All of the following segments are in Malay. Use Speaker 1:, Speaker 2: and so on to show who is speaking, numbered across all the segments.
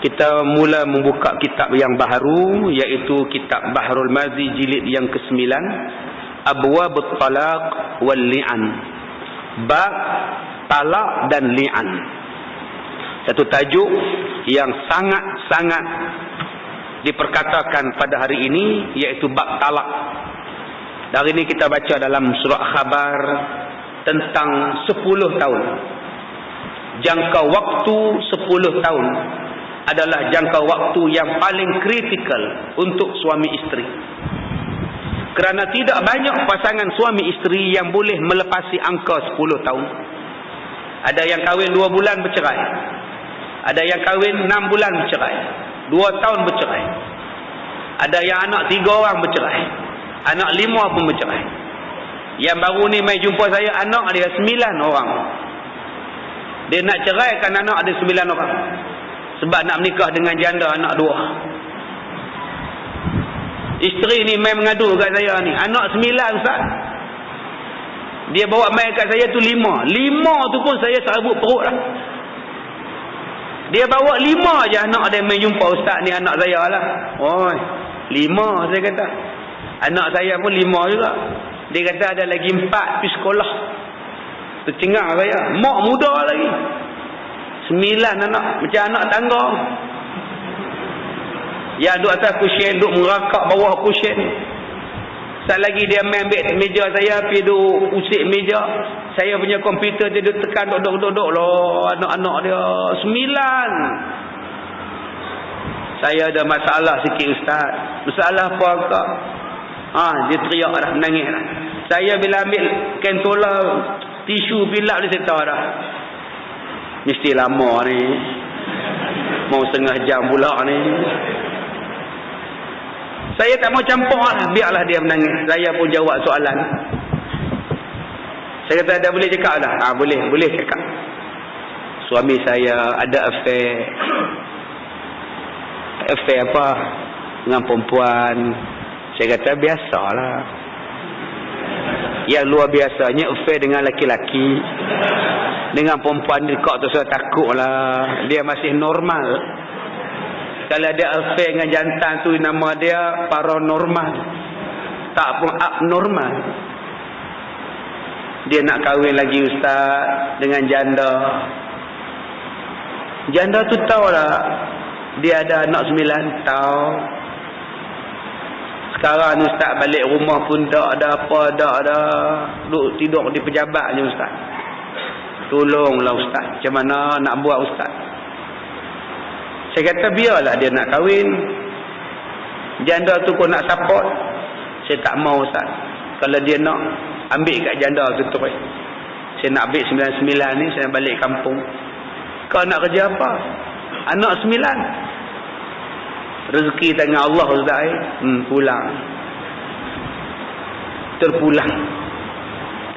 Speaker 1: Kita mula membuka kitab yang baru, iaitu kitab Bahrul Mazi jilid yang ke-9, Abwabut Talaq wal Li'an. Bab talak dan li'an. Satu tajuk yang sangat-sangat diperkatakan pada hari ini, iaitu bab talak. Dari ini kita baca dalam surat Khabar tentang 10 tahun. Jangka waktu 10 tahun adalah jangka waktu yang paling kritikal untuk suami isteri. Kerana tidak banyak pasangan suami isteri yang boleh melepasi angka 10 tahun. Ada yang kahwin 2 bulan bercerai. Ada yang kahwin 6 bulan bercerai. 2 tahun bercerai. Ada yang anak 3 orang bercerai. Anak 5 pun bercerai. Yang baru ni mai jumpa saya, anak dia 9 orang. Dia nak ceraikan anak ada 9 orang. Sebab nak menikah dengan janda anak 2. Isteri ni mai mengadu kat saya ni, anak 9 Ustaz. Dia bawa mai kat saya tu 5. 5 tu pun saya serabut perut lah. Dia bawa 5 je anak dia mai jumpa Ustaz ni, anak saya lah. Oi, 5 saya kata. Anak saya pun 5 juga. Dia kata ada lagi 4 pergi sekolah. Tercengang saya. Mak muda lagi. 9 anak. Macam anak tangga. Yang duduk atas kusyen, duduk merakak bawah kusyen. Saat lagi dia main ambil meja saya, pergi duduk usik meja. Saya punya komputer dia duduk tekan, duduk lah. Anak-anak dia 9. Saya ada masalah sikit Ustaz. Masalah apa kak? Dia teriak dah, menangis dah. Saya bila ambil kentola, tisu bilap dia, saya tahu dah. Mesti lama ni. Mau setengah jam pula ni. Saya tak mau campur lah. Biarlah dia menangis. Saya pun jawab soalan. Saya kata, dah boleh cakap dah? Boleh cakap. Suami saya ada affair. Affair apa? Dengan perempuan. Saya kata, biasalah. Yang luar biasanya affair dengan laki-laki. Dengan perempuan ni kau tu saya takut lah. Dia masih normal. Kalau dia affair dengan jantan tu, nama dia paranormal. Tak pun abnormal. Dia nak kahwin lagi Ustaz dengan janda. Janda tu tahu lah, dia ada anak 9 tahun. Sekarang ni Ustaz balik rumah pun tak ada apa, tak ada. Duduk tidur di pejabat je Ustaz. Tolonglah Ustaz, macam mana nak buat Ustaz? Saya kata biarlah dia nak kahwin. Janda tu pun nak support. Saya tak mau Ustaz. Kalau dia nak, ambil kat janda tu terus. Saya nak ambil 99 ni, saya nak balik kampung. Kau nak kerja apa? Anak 9. Rezeki tangan Allah Ustaz. Pulang. Terpulang.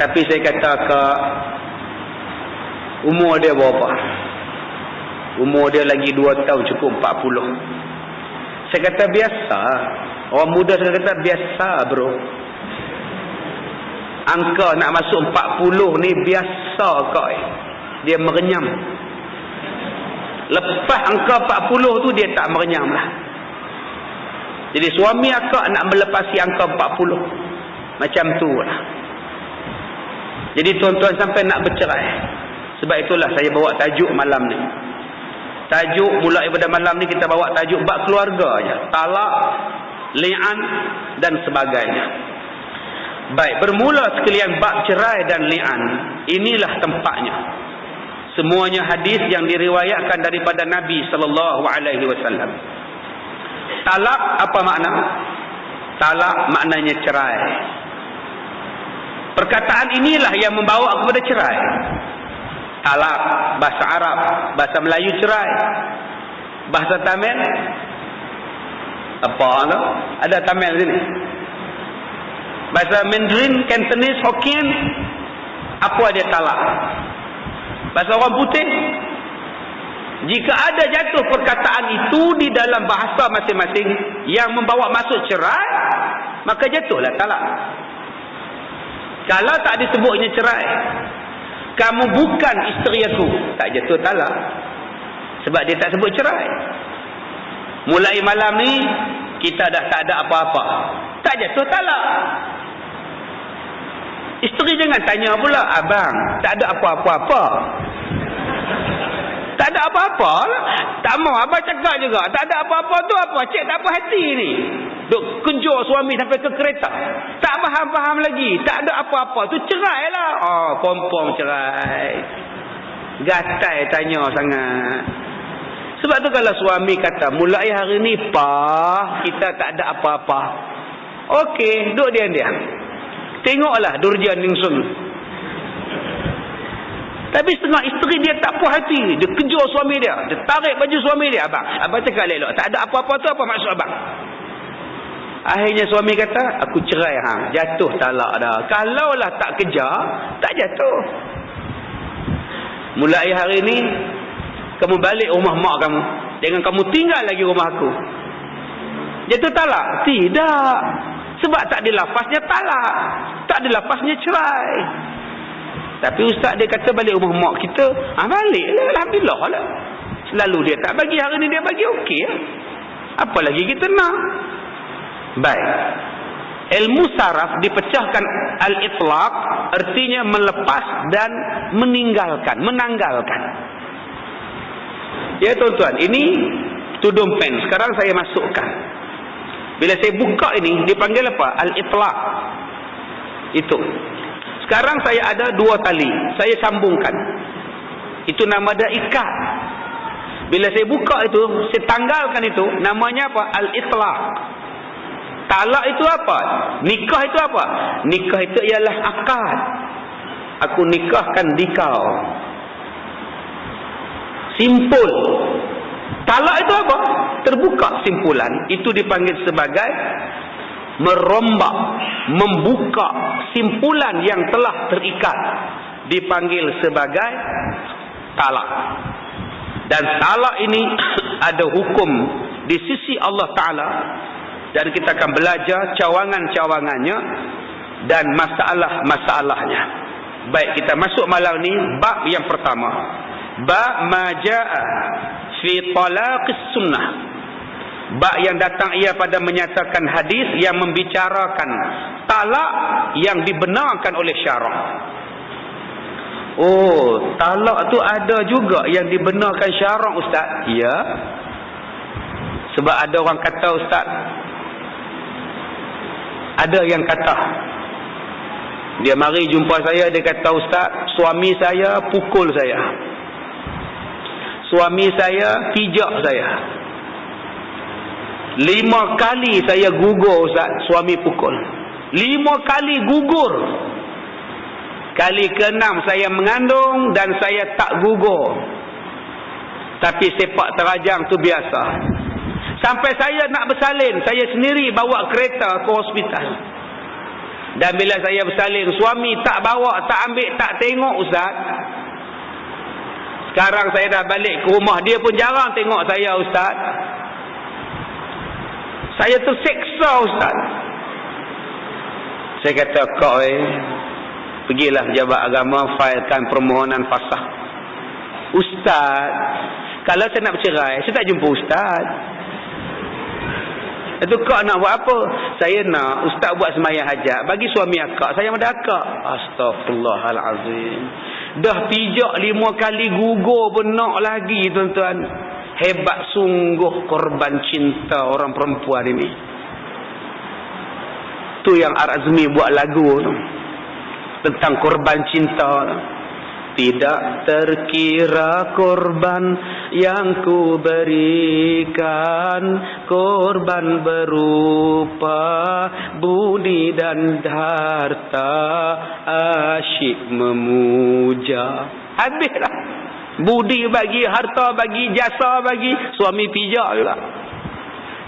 Speaker 1: Tapi saya kata ke umur dia berapa? Umur dia lagi 2 tahun cukup 40. Saya kata biasa. Orang muda saya kata biasa bro. Angka nak masuk 40 ni biasa kau. Dia merenyam. Lepas angka 40 tu dia tak merenyam lah. Jadi suami akak nak melepasi angka 40. Macam tu lah. Jadi tuan-tuan sampai nak bercerai. Sebab itulah saya bawa tajuk malam ni. Tajuk mulai pada malam ni kita bawa tajuk bab keluarga je. Talak, li'an dan sebagainya. Baik, bermula sekalian bab cerai dan li'an. Inilah tempatnya. Semuanya hadis yang diriwayatkan daripada Nabi SAW. Talak apa makna? Talak maknanya cerai. Perkataan inilah yang membawa kepada cerai. Talak, bahasa Arab, bahasa Melayu cerai. Bahasa Tamil apa tu? Ada Tamil sini. Bahasa Mandarin, Cantonese, Hokkien, apa dia talak? Bahasa orang putih, jika ada jatuh perkataan itu di dalam bahasa masing-masing yang membawa masuk cerai, maka jatuhlah talak. Kalau tak disebutnya cerai, kamu bukan isteri aku, tak jatuh talak. Sebab dia tak sebut cerai. Mulai malam ni kita dah tak ada apa-apa. Tak jatuh talak. Isteri jangan tanya pula, abang, tak ada apa-apa. Tak ada apa-apa lah. Tak mau abang cakap juga, tak ada apa-apa tu apa? Cik tak apa hati ni. Duk kenjur suami sampai ke kereta. Tak faham-faham lagi. Tak ada apa-apa tu, cerai lah. Oh, pom-pom cerai. Gatai tanya sangat. Sebab tu kalau suami kata, mulai hari ni pah, kita tak ada apa-apa. Okey, duk diam-diam. Tengoklah Durjan Ningsun. Tapi setengah isteri dia tak puas hati. Dia kejar suami dia. Dia tarik baju suami dia. Abang cakap elok. Tak ada apa-apa tu, apa maksud abang? Akhirnya suami kata, aku cerai hang. Jatuh talak dah. Kalaulah tak kejar, tak jatuh. Mulai hari ni, kamu balik rumah mak kamu. Jangan kamu tinggal lagi rumah aku. Jatuh talak? Tidak. Sebab tak ada lafaznya talak. Tak ada lafaznya cerai. Tapi ustaz dia kata balik rumah mak kita. Balik lah. Alhamdulillah lah. Selalu dia tak bagi. Hari ni dia bagi okey lah. Apa lagi kita nak? Baik. Ilmu saraf dipecahkan al-itlaq. Artinya melepas dan meninggalkan. Menanggalkan. Ya tuan-tuan. Ini tudung pen. Sekarang saya masukkan. Bila saya buka ini, dipanggil apa? Al-itlaq. Itu. Sekarang saya ada 2 tali. Saya sambungkan. Itu nama dia ikat. Bila saya buka itu, saya tanggalkan itu, namanya apa? Al-itlaq. Talak itu apa? Nikah itu apa? Nikah itu ialah akad. Aku nikahkan dikau. Simpul. Talak itu apa? Terbuka simpulan. Itu dipanggil sebagai merombak, membuka simpulan yang telah terikat. Dipanggil sebagai talak. Dan talak ini ada hukum di sisi Allah Ta'ala. Dan kita akan belajar cawangan-cawangannya dan masalah-masalahnya. Baik, kita masuk malam ni bab yang pertama. Bab maja'a fi talaqis sunnah. Bab yang datang ia pada menyatakan hadis yang membicarakan talak yang dibenarkan oleh syarak. Oh, talak tu ada juga yang dibenarkan syarak, ustaz. Ya. Sebab ada orang kata, ustaz, ada yang kata, dia mari jumpa saya, dia kata, ustaz, suami saya pukul saya. Suami saya pijak saya. 5 kali saya gugur, ustaz, suami pukul. 5 kali gugur. Kali ke-6 saya mengandung dan saya tak gugur. Tapi sepak terajang tu biasa. Sampai saya nak bersalin, saya sendiri bawa kereta ke hospital. Dan bila saya bersalin, suami tak bawa, tak ambil, tak tengok, ustaz. Sekarang saya dah balik ke rumah, dia pun jarang tengok saya, ustaz. Saya terseksa, ustaz. Saya kata, kau pergilah pejabat agama, failkan permohonan fasakh. Ustaz, kalau saya nak bercerai, saya tak jumpa ustaz. Itu kau nak buat apa? Saya nak ustaz buat sembahyang hajat bagi suami akak. Saya ada akak. Astagfirullahalazim. Dah pijak 5 kali gugur pun nak lagi, tuan-tuan. Hebat sungguh korban cinta orang perempuan ini. Tu yang Ar-Azmi buat lagu tu. Tentang korban cinta. Tidak terkira korban yang ku berikan, korban berupa budi dan harta, asyik memuja. Habislah. Budi bagi, harta bagi, jasa bagi, suami pijak juga.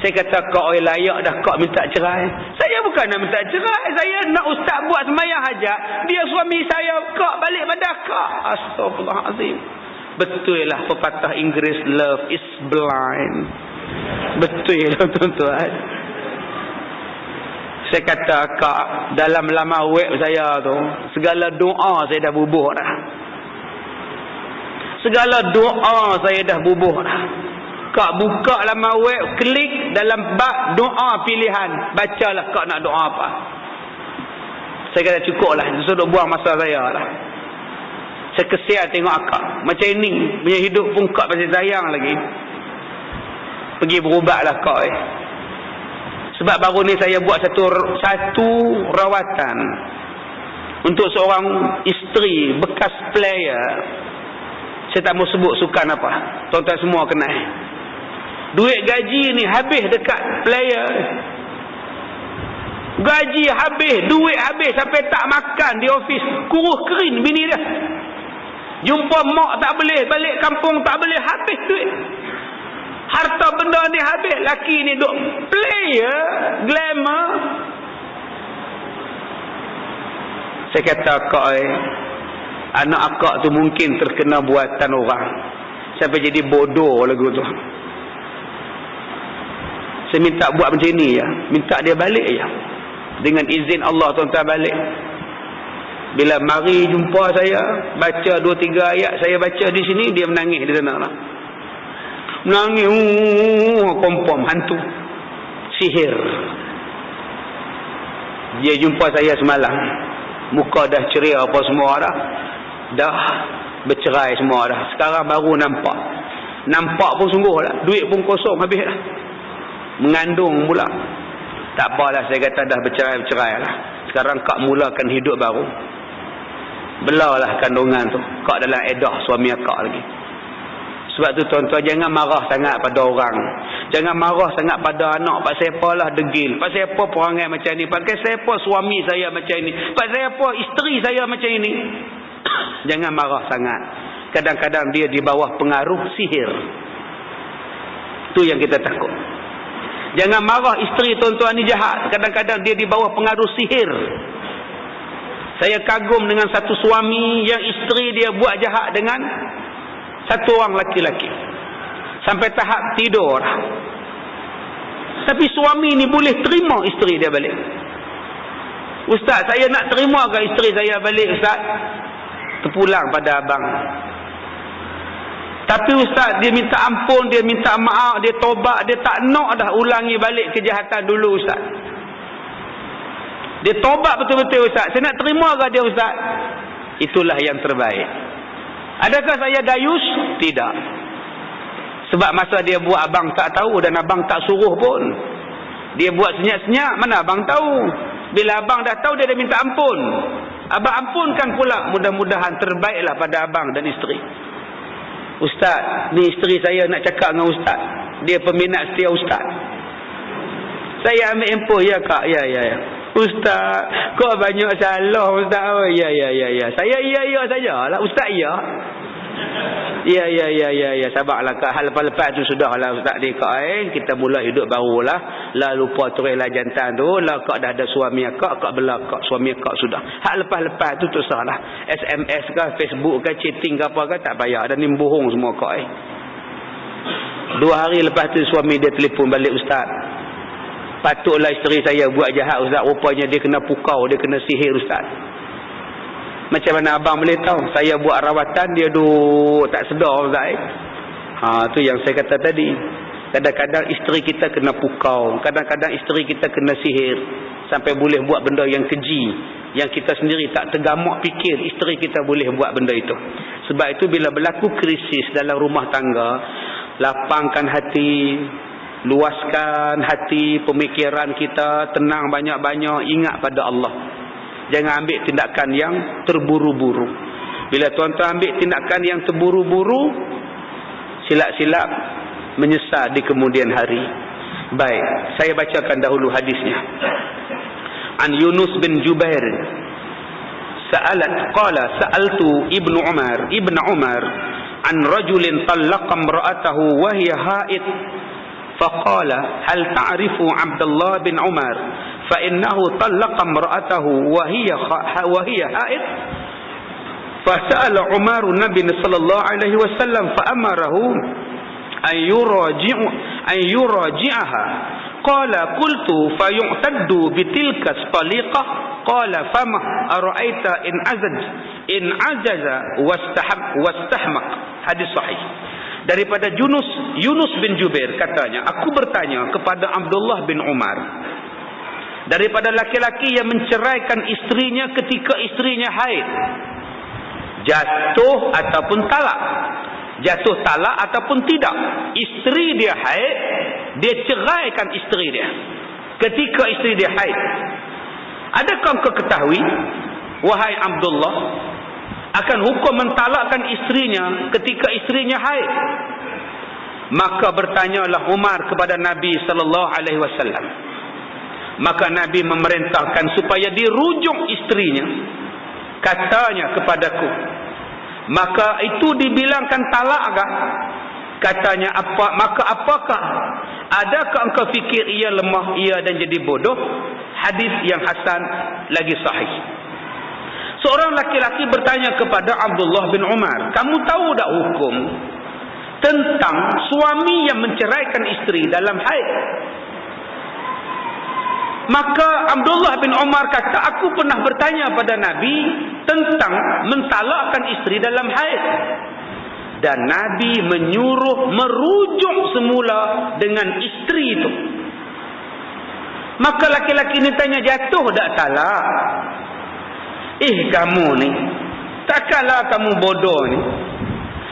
Speaker 1: Saya kata, kau layak dah kau minta cerai. Saya bukan nak minta cerai. Saya nak ustaz buat sembahyang hajat. Dia suami saya, kau balik pada kau. Astagfirullahalazim. Betul lah pepatah Inggeris, love is blind. Betul lah, tuan-tuan. Saya kata, kak, dalam laman web saya tu, segala doa saya dah bubuh dah. Segala doa saya dah bubuh dah. Kak buka laman web, klik dalam bab doa pilihan. Bacalah kak nak doa apa. Saya kata cukup lah. Sudah buang masa saya lah. Saya kesian tengok akak. Macam ini. Punya hidup pun kak masih sayang lagi. Pergi berubatlah kak. Sebab baru ni saya buat satu rawatan. Untuk seorang isteri bekas player. Saya tak mau sebut sukan apa. Tuan-tuan semua kenal. Duit gaji ni habis dekat player. Gaji habis, duit habis sampai tak makan di ofis. Kurus kering bini dia. Jumpa mak tak boleh, balik kampung tak boleh, habis duit. Harta benda ni habis. Laki ni duk player, glamour. Saya kata akak anak akak tu mungkin terkena buatan orang. Sampai jadi bodoh lagu tu. Saya minta buat macam ni ya. Minta dia balik ya. Dengan izin Allah tuan-tuan balik. Bila mari jumpa saya, baca 2-3 ayat saya baca di sini, dia menangis di sana lah. Menangis, kompom, hantu. Sihir. Dia jumpa saya semalam. Muka dah ceria apa semua dah. Dah bercerai semua dah. Sekarang baru nampak. Nampak pun sungguh lah. Duit pun kosong habis lah. Mengandung pula. Tak apalah, saya kata dah bercerai-bercerai lah. Sekarang kak mulakan hidup baru. Belalah kandungan tu. Kak dalam edah suami akak lagi. Sebab tu tuan-tuan jangan marah sangat pada orang. Jangan marah sangat pada anak. Pasal apalah degil. Pasal apa perangai macam ni. Pasal apa suami saya macam ni. Pasal apa isteri saya macam ini. Jangan marah sangat. Kadang-kadang dia di bawah pengaruh sihir. Tu yang kita takut. Jangan marah isteri tuan-tuan ni jahat. Kadang-kadang dia di bawah pengaruh sihir. Saya kagum dengan satu suami yang isteri dia buat jahat dengan satu orang laki-laki. Sampai tahap tidur. Tapi suami ni boleh terima isteri dia balik. Ustaz, saya nak terima ke isteri saya balik, Ustaz? Terpulang pada abang. Tapi Ustaz, dia minta ampun, dia minta maaf, dia tobat, dia tak nak dah ulangi balik kejahatan dulu, Ustaz. Dia tobat betul-betul, Ustaz. Saya nak terima ke dia, Ustaz? Itulah yang terbaik. Adakah saya dayus? Tidak. Sebab masa dia buat abang tak tahu dan abang tak suruh pun. Dia buat senyap-senyap, mana abang tahu. Bila abang dah tahu, dia dah minta ampun. Abang ampunkan pula. Mudah-mudahan terbaiklah pada abang dan isteri. Ustaz, ni isteri saya nak cakap dengan Ustaz. Dia peminat setia Ustaz. Saya ambil info, ya kak, ya. Ustaz, kau banyak salah Ustaz. Oh, ya. Saya ya sajalah. Ustaz ya. Ya. Sabarlah kak. Hal lepas-lepas tu sudahlah Ustaz ni kak. Kita mula hidup barulah. Lah lupa turailah jantan tu. Lah kak dah ada suami kak bela kak. Suami kak sudah. Hal lepas-lepas tu terserahlah. SMS ke, Facebook ke, chatting ke apa ke, tak payah. Ada ni bohong semua kak. 2 hari lepas tu suami dia telefon balik, Ustaz. Patutlah isteri saya buat jahat, Ustaz. Rupanya dia kena pukau, dia kena sihir, Ustaz. Macam mana abang boleh tahu? Saya buat rawatan, dia duk tak sedar, Ustaz. Tu yang saya kata tadi. Kadang-kadang isteri kita kena pukau. Kadang-kadang isteri kita kena sihir. Sampai boleh buat benda yang keji. Yang kita sendiri tak tergamak fikir. Isteri kita boleh buat benda itu. Sebab itu bila berlaku krisis dalam rumah tangga, lapangkan hati, luaskan hati, pemikiran kita, tenang banyak-banyak, ingat pada Allah. Jangan ambil tindakan yang terburu-buru. Bila tuan-tuan ambil tindakan yang terburu-buru, silap-silap menyesal di kemudian hari. Baik, saya bacakan dahulu hadisnya. An Yunus bin Jubair sa'altu Ibnu Umar an rajulin talaqa imra'atahu wa hiya haid. فقال هل تعرف عبد الله بن عمر فإنه طلق امرأته وهي حائض فسأل عمر النبي صلى الله عليه وسلم فأمره أن يراجعها قال قلت فيعتد بتلك الطليقة قال فما أرأيت إن عجز واستحمق. Hadis sahih. Daripada Yunus bin Jubair katanya, aku bertanya kepada Abdullah bin Umar, daripada laki-laki yang menceraikan isterinya ketika isterinya haid, jatuh ataupun talak, jatuh talak ataupun tidak, isteri dia haid, dia ceraikan isteri dia ketika isteri dia haid, adakah engkau ketahui wahai Abdullah akan hukum mentalakkan isterinya ketika isterinya haid? Maka bertanyalah Umar kepada Nabi sallallahu alaihi wasallam. Maka Nabi memerintahkan supaya dirujuk isterinya. Katanya kepadaku, maka itu dibilangkan talakkah? Katanya, maka apakah? Adakah engkau fikir ia lemah, ia dan jadi bodoh? Hadis yang hasan lagi sahih. Seorang laki-laki bertanya kepada Abdullah bin Umar, kamu tahu tak hukum tentang suami yang menceraikan isteri dalam haid? Maka Abdullah bin Umar kata, aku pernah bertanya pada Nabi tentang mentalakkan isteri dalam haid. Dan Nabi menyuruh merujuk semula dengan isteri itu. Maka laki-laki ini tanya, jatuh tak talak? Kamu ni, takkanlah kamu bodoh ni.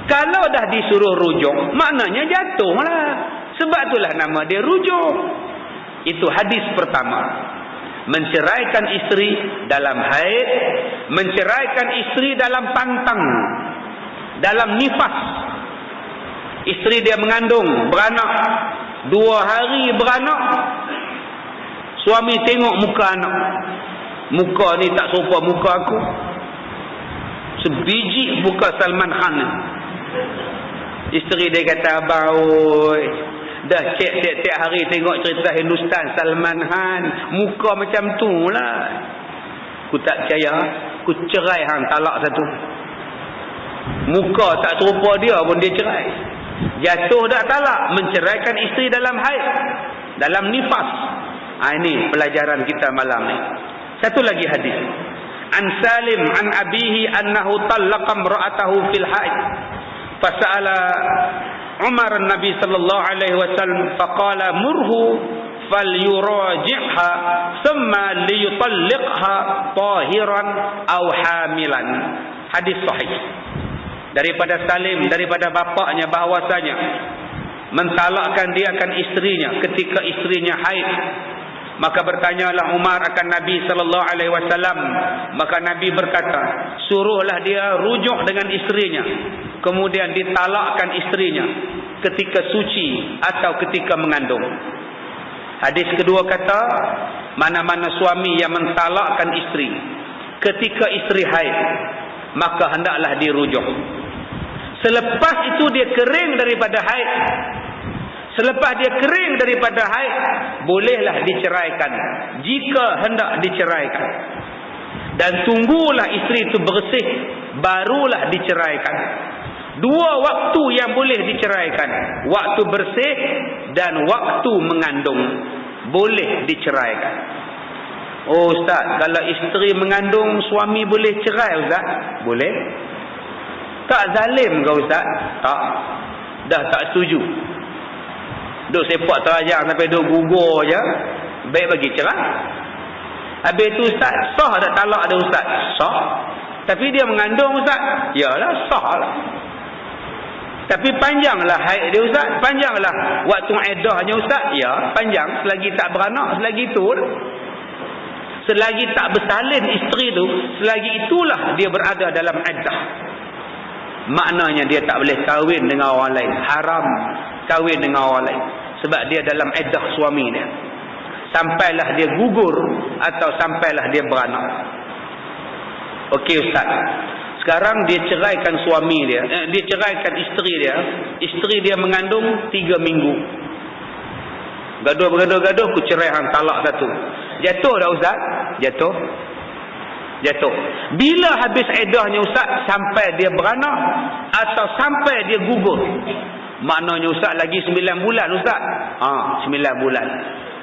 Speaker 1: Kalau dah disuruh rujuk, maknanya jatuhlah. Sebab itulah nama dia rujuk. Itu hadis pertama. Menceraikan isteri dalam haid, menceraikan isteri dalam pantang, dalam nifas. Isteri dia mengandung, beranak, 2 hari beranak, suami tengok muka anak, muka ni tak serupa muka aku, sebiji muka Salman Khan. Isteri dia kata, abang oi, dah cek tiap-tiap hari tengok cerita Hindustan Salman Khan, muka macam tu lah. Aku tak percaya, aku cerai hang, talak satu. Muka tak serupa dia pun dia cerai. Jatuh tak talak? Menceraikan isteri dalam haid, dalam nifas. Ini pelajaran kita malam ni. Satu lagi hadis. An Salim an abihi annahu talaqa imra'atahu fil haid. Fasa'ala Umar an-Nabi sallallahu alaihi wasallam faqala murhu falyuraji'ha thumma liyutalliqha tahiran aw hamilan. Hadis sahih. Daripada Salim, daripada bapaknya bahawasanya mentalakkan dia akan isterinya ketika isterinya haid. Maka bertanyalah Umar akan Nabi sallallahu alaihi wasallam, maka Nabi berkata, suruhlah dia rujuk dengan isterinya, kemudian ditalakkan isterinya ketika suci atau ketika mengandung. Hadis kedua kata, mana-mana suami yang mentalakkan isteri ketika isteri haid, maka hendaklah dirujuk. Selepas itu dia kering daripada haid, selepas dia kering daripada haid, bolehlah diceraikan jika hendak diceraikan. Dan tunggulah isteri itu bersih, barulah diceraikan. 2 waktu yang boleh diceraikan, waktu bersih dan waktu mengandung, boleh diceraikan. Oh Ustaz, kalau isteri mengandung suami boleh cerai Ustaz? Boleh. Tak zalim ke Ustaz? Tak. Dah tak setuju. Duk sepak terajang sampai duk gugur je, baik bagi cerai. Habis tu Ustaz, sah tak talak ada Ustaz? Sah. Tapi dia mengandung Ustaz? Yalah, sah lah. Tapi panjanglah haid dia Ustaz, panjanglah waktu iddahnya Ustaz. Ya, panjang selagi tak beranak, selagi itu. Selagi tak bersalin isteri tu, selagi itulah dia berada dalam iddah. Maknanya dia tak boleh kahwin dengan orang lain, haram kahwin dengan orang lain, sebab dia dalam iddah suami dia. Sampailah dia gugur atau sampailah dia beranak. Okey Ustaz, sekarang dia ceraikan suami dia, dia ceraikan isteri dia. Isteri dia mengandung 3 minggu. Gaduh-gaduh, aku cerai hang, talak satu. Jatuh dah Ustaz? Jatuh. Jatuh. Bila habis iddahnya Ustaz? Sampai dia beranak atau sampai dia gugur? Maknanya Ustaz lagi 9 bulan Ustaz. 9 bulan.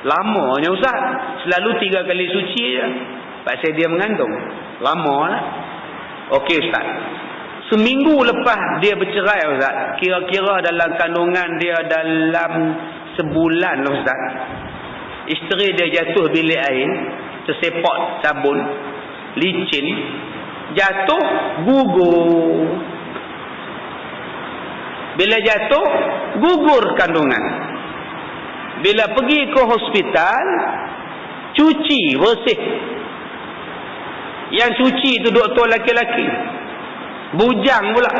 Speaker 1: Lamanya Ustaz. Selalu 3 kali suci je. Pasal dia mengandung. Lama lah. Okey Ustaz. seminggu lepas dia bercerai Ustaz, kira-kira dalam kandungan dia dalam sebulan Ustaz, isteri dia jatuh bilik air, tersepot sabun, licin, jatuh, gugur. Bila jatuh, gugur kandungan. Bila pergi ke hospital, cuci, bersih. Yang cuci itu doktor laki-laki. Bujang pula.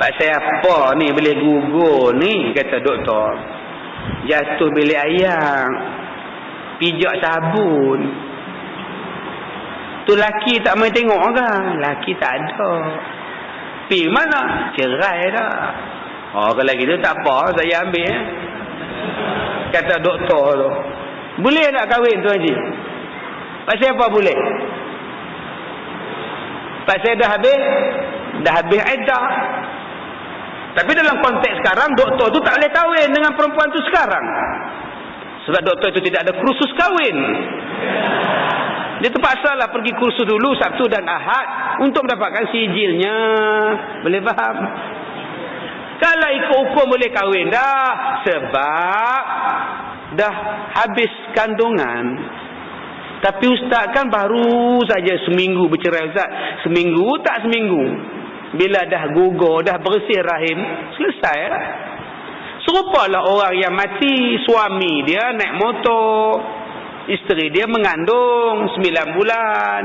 Speaker 1: Pasal apa ni boleh gugur ni, kata doktor. Jatuh bilik ayam, pijak sabun. Tu laki tak main tengok kan? Laki tak ada. Pergi mana? Cerai dah. Oh, kalau gitu tak apa, saya ambil. Kata doktor tu. Boleh tak kahwin tu Haji? Pasal apa boleh? Pasal dah habis iddah. Tapi dalam konteks sekarang, doktor tu tak boleh kahwin dengan perempuan tu sekarang. Sebab doktor itu tidak ada kursus kahwin. Dia terpaksa lah pergi kursus dulu Sabtu dan Ahad untuk mendapatkan sijilnya. Boleh faham? Kalau ikut hukum boleh kahwin dah. Sebab dah habis kandungan. Tapi ustaz kan baru saja seminggu bercerai Ustaz. Seminggu tak seminggu. Bila dah gugur, dah bersih rahim, selesai lah. Serupalah orang yang mati, suami dia naik motor, isteri dia mengandung 9 bulan.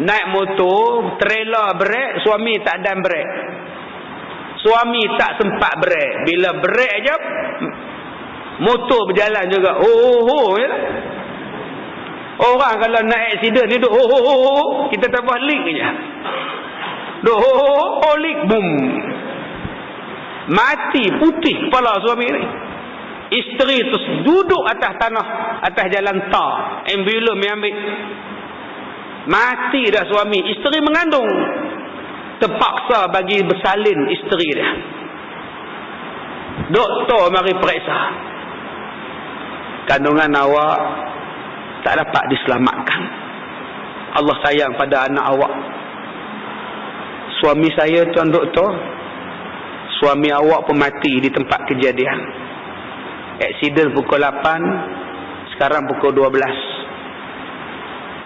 Speaker 1: Naik motor, trailer brek, suami tak ada brek. Suami tak sempat brek. Bila brek je, motor berjalan juga. Oh, ya. Orang kalau naik accident ni duk kita tambah link je. Duk link boom. Mati putih kepala suami ni. Isteri terus duduk atas tanah, atas jalan tar. Ambulans yang ambil. Mati dah suami. Isteri mengandung. Terpaksa bagi bersalin isteri dia. Doktor mari periksa. Kandungan awak tak dapat diselamatkan. Allah sayang pada anak awak. Suami saya tuan doktor, suami awak pun mati di tempat kejadian. Aksiden pukul 8, sekarang pukul 12.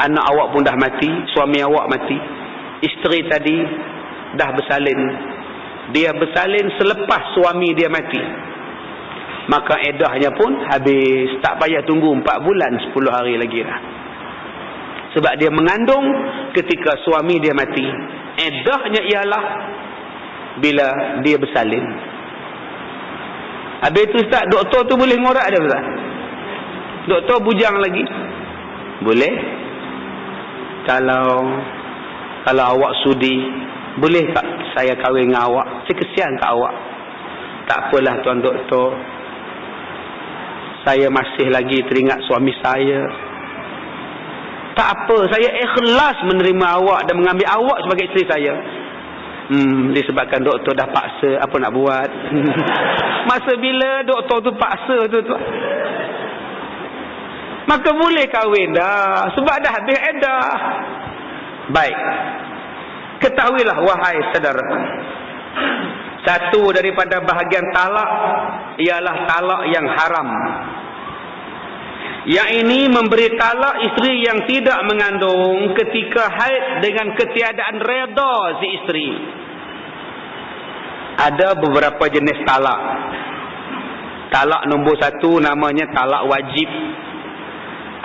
Speaker 1: Anak awak pun dah mati, suami awak mati. Isteri tadi dah bersalin. Dia bersalin selepas suami dia mati. Maka eddahnya pun habis. Tak payah tunggu 4 bulan, 10 hari lagi dah. Sebab dia mengandung ketika suami dia mati. Eddahnya ialah bila dia bersalin. Habis tu Ustaz, doktor tu boleh ngorak dia Ustaz? Doktor bujang lagi? Boleh. Kalau awak sudi, boleh tak saya kahwin dengan awak? Saya kesian kat awak. Tak apalah tuan doktor, saya masih lagi teringat suami saya. Tak apa, saya ikhlas menerima awak dan mengambil awak sebagai isteri saya. Disebabkan doktor dah paksa, apa nak buat? Masa bila doktor tu paksa tu, maka boleh kahwin dah. Sebab dah habis iddah. Baik. Ketahuilah wahai saudara, satu daripada bahagian talak ialah talak yang haram. Yang ini memberi talak isteri yang tidak mengandung ketika haid dengan ketiadaan reda si isteri. Ada beberapa jenis talak. Talak nombor 1 namanya talak wajib.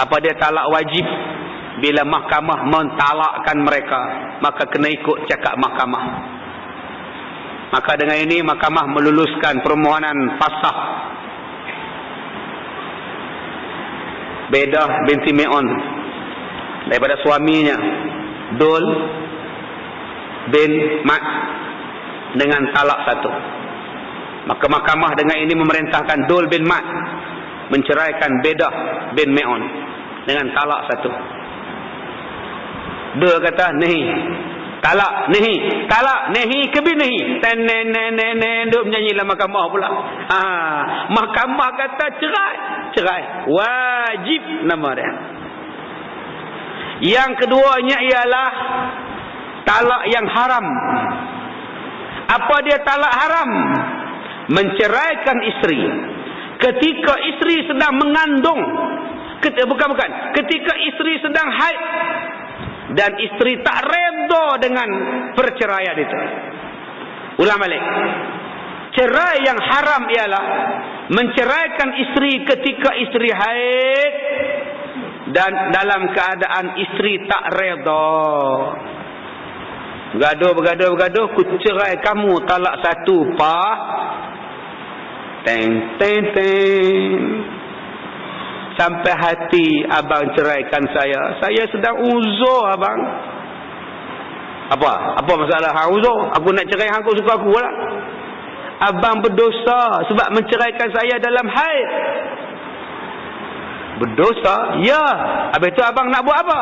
Speaker 1: Apa dia talak wajib? Bila mahkamah mentalakkan mereka, maka kena ikut cakap mahkamah. Maka dengan ini mahkamah meluluskan permohonan fasakh Bedah binti Me'on daripada suaminya Dul bin Mat dengan talak 1. Maka mahkamah dengan ini memerintahkan Dul bin Mat menceraikan Bedah bin Me'on dengan talak 1. Dul kata nahi, talak nahi, talak nahi kebi nahi. Duk menyanyi dalam mahkamah pula. Mahkamah kata cerai, cerai wajib nama dia. Yang keduanya ialah talak yang haram. Apa dia talak haram? Menceraikan isteri ketika isteri sedang mengandung. Bukan. Ketika isteri sedang haid dan isteri tak redha dengan perceraian itu. Ulang balik. Cerai yang haram ialah menceraikan isteri ketika isteri haid dan dalam keadaan isteri tak redha. Bergaduh, ku cerai kamu talak satu, pak. Teng. Sampai hati abang ceraikan saya. Saya sedang uzur abang. Apa masalah hang uzur? Aku nak cerai hang, kau suka aku lah. Abang berdosa sebab menceraikan saya dalam haid. Berdosa? Ya. Habis tu abang nak buat apa?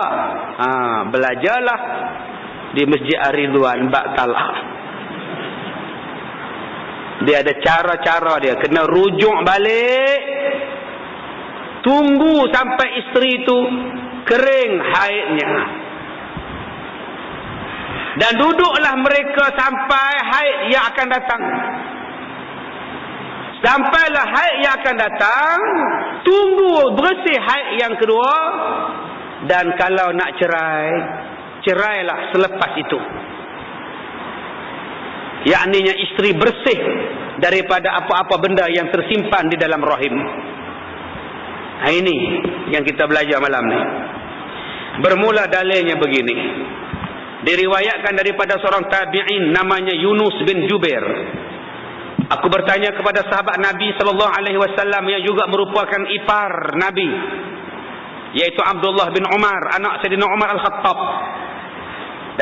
Speaker 1: Belajarlah di Masjid Ar-Ridwan bab talak. Dia ada cara-cara dia. Kena rujuk balik. Tunggu sampai isteri itu kering haidnya. Dan duduklah mereka sampai haid yang akan datang. Sampailah haid yang akan datang. Tunggu bersih haid yang kedua. Dan kalau nak cerai, cerailah selepas itu. Yakninya isteri bersih daripada apa-apa benda yang tersimpan di dalam rahim. Ini yang kita belajar malam ni. Bermula dalilnya begini. Diriwayatkan daripada seorang tabi'in namanya Yunus bin Jubair. Aku bertanya kepada sahabat Nabi SAW yang juga merupakan ipar Nabi, yaitu Abdullah bin Umar, anak Sayyidina Umar Al-Khattab,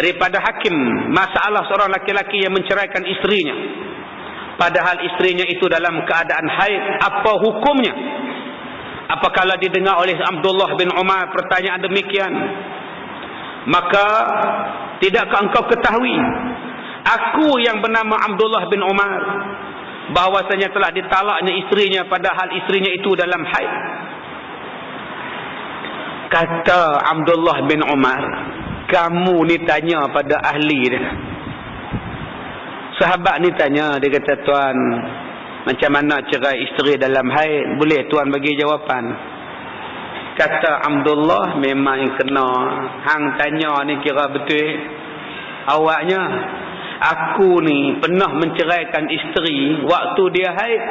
Speaker 1: daripada hakim, masalah seorang laki-laki yang menceraikan istrinya padahal istrinya itu dalam keadaan haid, apa hukumnya? Apakala didengar oleh Abdullah bin Umar pertanyaan demikian, maka tidakkah engkau ketahui aku yang bernama Abdullah bin Umar bahwasanya telah ditalaknya istrinya padahal istrinya itu dalam haid? Kata Abdullah bin Umar, kamu ni tanya pada ahli dia. Sahabat ni tanya, dia kata, tuan, macam mana cerai isteri dalam haid? Boleh tuan bagi jawapan? Kata Abdullah, memang yang kena. Hang tanya ni kira betul awaknya. Aku ni pernah menceraikan isteri waktu dia haid.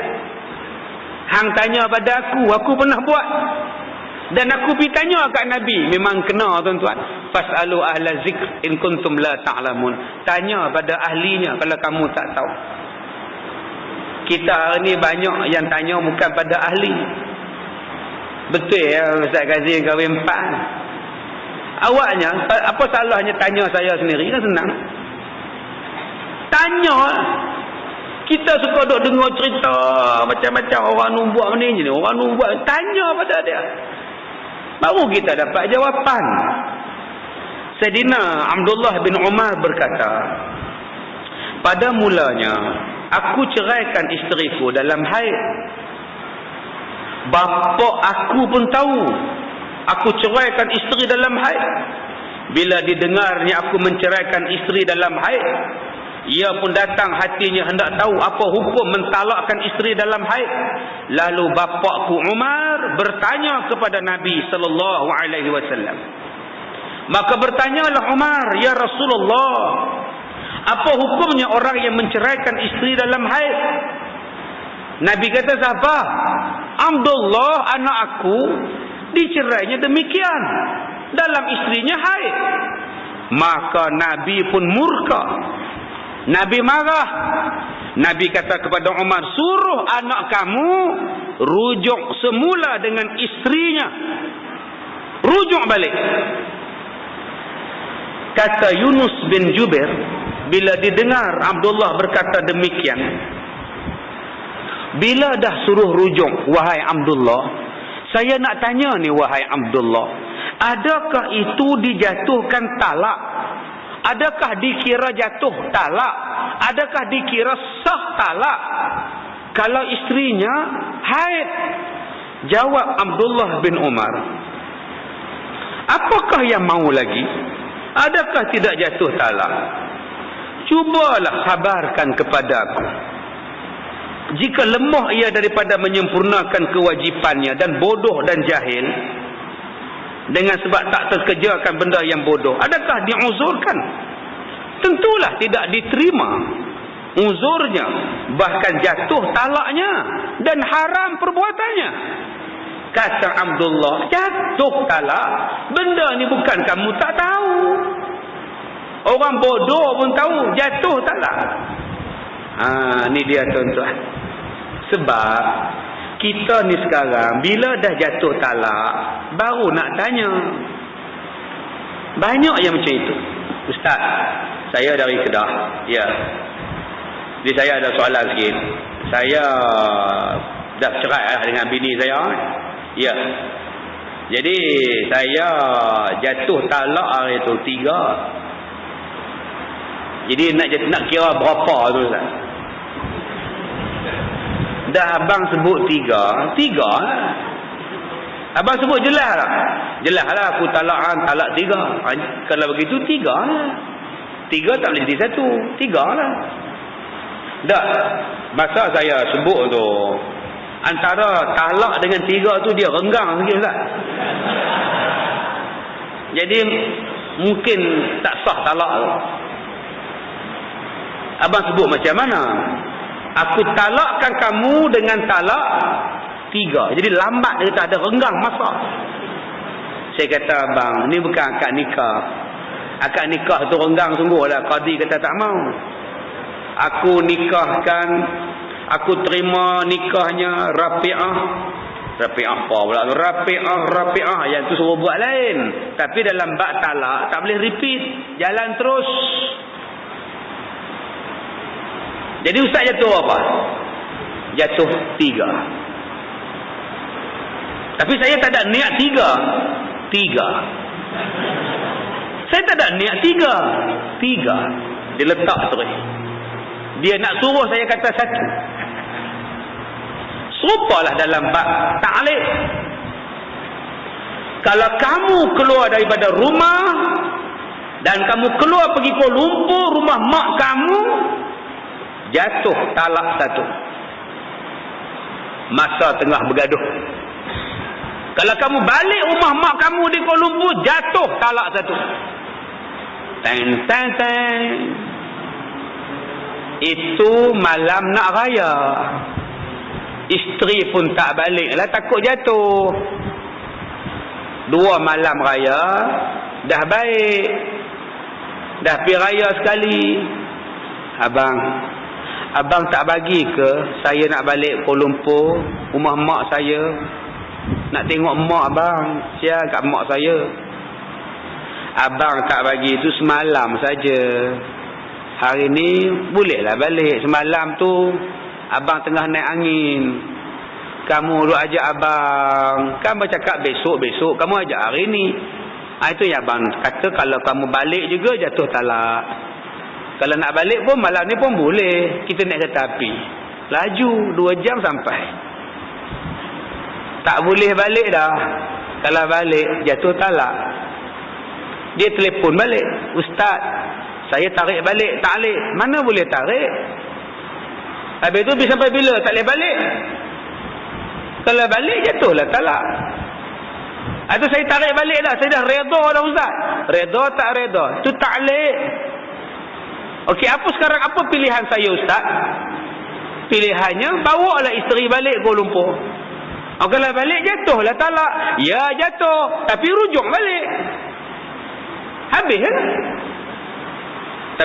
Speaker 1: Hang tanya pada aku pernah buat. Dan aku pergi tanya kat Nabi, memang kena tuan-tuan. Fas'alu ahla zikr in kuntum la ta'lamun. Tanya pada ahlinya kalau kamu tak tahu. Kita hari ni banyak yang tanya bukan pada ahli. Betul ya Ustaz Kazim kahwin 4. Awaknya apa salahnya tanya saya sendiri? Kan senang. Tanya. Kita suka duk dengar cerita macam-macam orang nu buat ni, orang nu buat, tanya pada dia. Baru kita dapat jawapan. Sayyidina Abdullah bin Umar berkata, pada mulanya aku ceraikan isteriku dalam haid. Bapa aku pun tahu aku ceraikan isteri dalam haid. Bila didengarnya aku menceraikan isteri dalam haid, ia pun datang hatinya hendak tahu apa hukum mentalakkan isteri dalam haid. Lalu bapakku Umar bertanya kepada Nabi sallallahu alaihi wasallam. Maka bertanyalah Umar, ya Rasulullah, apa hukumnya orang yang menceraikan isteri dalam haid? Nabi kata, siapa? Abdullah anak aku dicerainya demikian dalam istrinya haid. Maka Nabi pun murka. Nabi marah. Nabi kata kepada Umar, suruh anak kamu rujuk semula dengan istrinya. Rujuk balik. Kata Yunus bin Jubair, bila didengar Abdullah berkata demikian, bila dah suruh rujuk, wahai Abdullah, saya nak tanya ni wahai Abdullah, adakah itu dijatuhkan talak? Adakah dikira jatuh talak? Adakah dikira sah talak kalau istrinya haid? Jawab Abdullah bin Umar, apakah yang mau lagi? Adakah tidak jatuh talak? Cubalah khabarkan kepada aku. Jika lemah ia daripada menyempurnakan kewajipannya dan bodoh dan jahil, dengan sebab tak terkerjakan benda yang bodoh, adakah diuzurkan? Tentulah tidak diterima uzurnya, bahkan jatuh talaknya dan haram perbuatannya. Kata Abdullah, jatuh talak, benda ni bukan kamu tak tahu, orang bodoh pun tahu jatuh talak. Ni dia tuan-tuan. Sebab kita ni sekarang bila dah jatuh talak baru nak tanya. Banyak yang macam itu. Ustaz, saya dari Kedah. Ya. Jadi saya ada soalan sikit. Saya dah cerai dengan bini saya. Ya. Jadi saya jatuh talak hari tu 3. Jadi nak kira berapa tu Ustaz? Dah abang sebut 3 lah. Abang sebut jelas lah. Jelas lah aku talak 3. Kalau begitu 3 lah. 3 tak boleh jadi 1. 3 lah. Dah. Masa saya sebut tu, antara talak dengan 3 tu dia renggang sikit Ustaz. Jadi mungkin tak sah talak tu. Abang sebut macam mana? Aku talakkan kamu dengan talak 3. Jadi lambat dia kata, ada renggang masa. Saya kata, abang, ni bukan akad nikah. Akad nikah tu renggang sungguh lah. Qadi kata tak mau. Aku nikahkan, aku terima nikahnya Rafi'ah. Rafi'ah apa pula tu? Rafi'ah. Yang tu suruh buat lain. Tapi dalam bab talak tak boleh repeat. Jalan terus. Jadi ustaz jatuh apa? Jatuh 3. Tapi saya tak ada niat 3. Saya tak ada niat 3. Dia letak terus. Dia nak suruh saya kata 1. Serupalah dalam bab ta'liq. Kalau kamu keluar daripada rumah dan kamu keluar pergi Kuala Lumpur, rumah mak kamu, jatuh talak 1. Masa tengah bergaduh. Kalau kamu balik rumah mak kamu di Kuala Lumpur, jatuh talak 1. Teng. Itu malam nak raya. Isteri pun tak balik lah, takut jatuh. 2 malam raya dah baik. Dah pergi raya sekali. Abang tak bagi ke saya nak balik Kuala Lumpur, rumah mak saya, nak tengok mak abang, siap kat mak saya. Abang tak bagi itu semalam saja. Hari ni bolehlah balik. Semalam tu abang tengah naik angin. Kamu duk ajak abang, kan bercakap besok kamu ajak hari ni. Itu yang abang kata, kalau kamu balik juga jatuh talak. Kalau nak balik pun malam ni pun boleh. Kita naik kereta api, laju 2 jam sampai. Tak boleh balik dah. Kalau balik jatuh talak. Dia telefon balik, ustaz, saya tarik balik ta'liq. Mana boleh tarik? Habis tu sampai bila tak boleh balik? Kalau balik jatuhlah talak. Itu saya tarik balik dah. Saya dah reda dah ustaz. Reda tak reda, itu ta'liq. Okey, sekarang apa pilihan saya ustaz? Pilihannya bawalah isteri balik Kuala Lumpur. Kalau balik jatuhlah talak. Ya jatuh, tapi rujuk balik. Habis kan?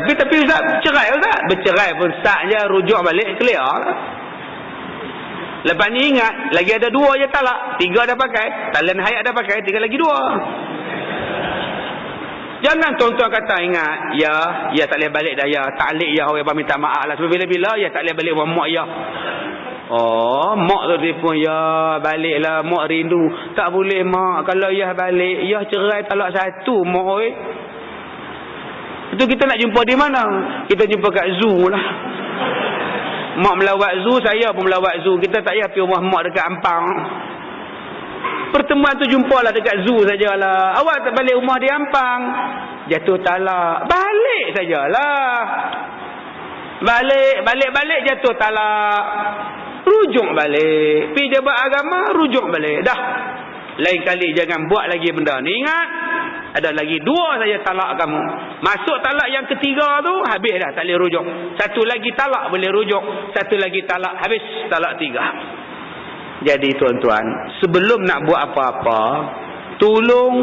Speaker 1: Tapi ustaz cerai ustaz. Bercerai pun sah je, rujuk balik clear. Lepas ni ingat lagi ada 2 je talak. 3 dah pakai, talian hayat dah pakai, tinggal lagi 2. Jangan tuan-tuan kata ingat, ya tak boleh balik dah ya. Ta'liq ya, orang minta maaf lah. Sebab bila-bila ya tak boleh balik rumah mak ya. Oh, mak tu dia pun ya baliklah, mak rindu. Tak boleh mak, kalau ya balik, ya cerai talak 1 mak oi. Itu kita nak jumpa di mana? Kita jumpa kat zoo lah. Mak melawat zoo, saya pun melawat zoo. Kita tak payah pergi rumah mak dekat Ampang. Pertemuan tu jumpalah dekat zoo sajalah. Awak tak balik rumah di Ampang. jatuh talak. Balik sajalah. Balik jatuh talak. Rujuk balik. Pergi jabat agama, rujuk balik. Dah. Lain kali jangan buat lagi benda ni. Ingat, ada lagi 2 saja talak kamu. Masuk talak yang ketiga tu, habis dah, tak boleh rujuk. Satu lagi talak boleh rujuk. Satu lagi talak, habis talak 3. Jadi tuan-tuan, sebelum nak buat apa-apa, tolong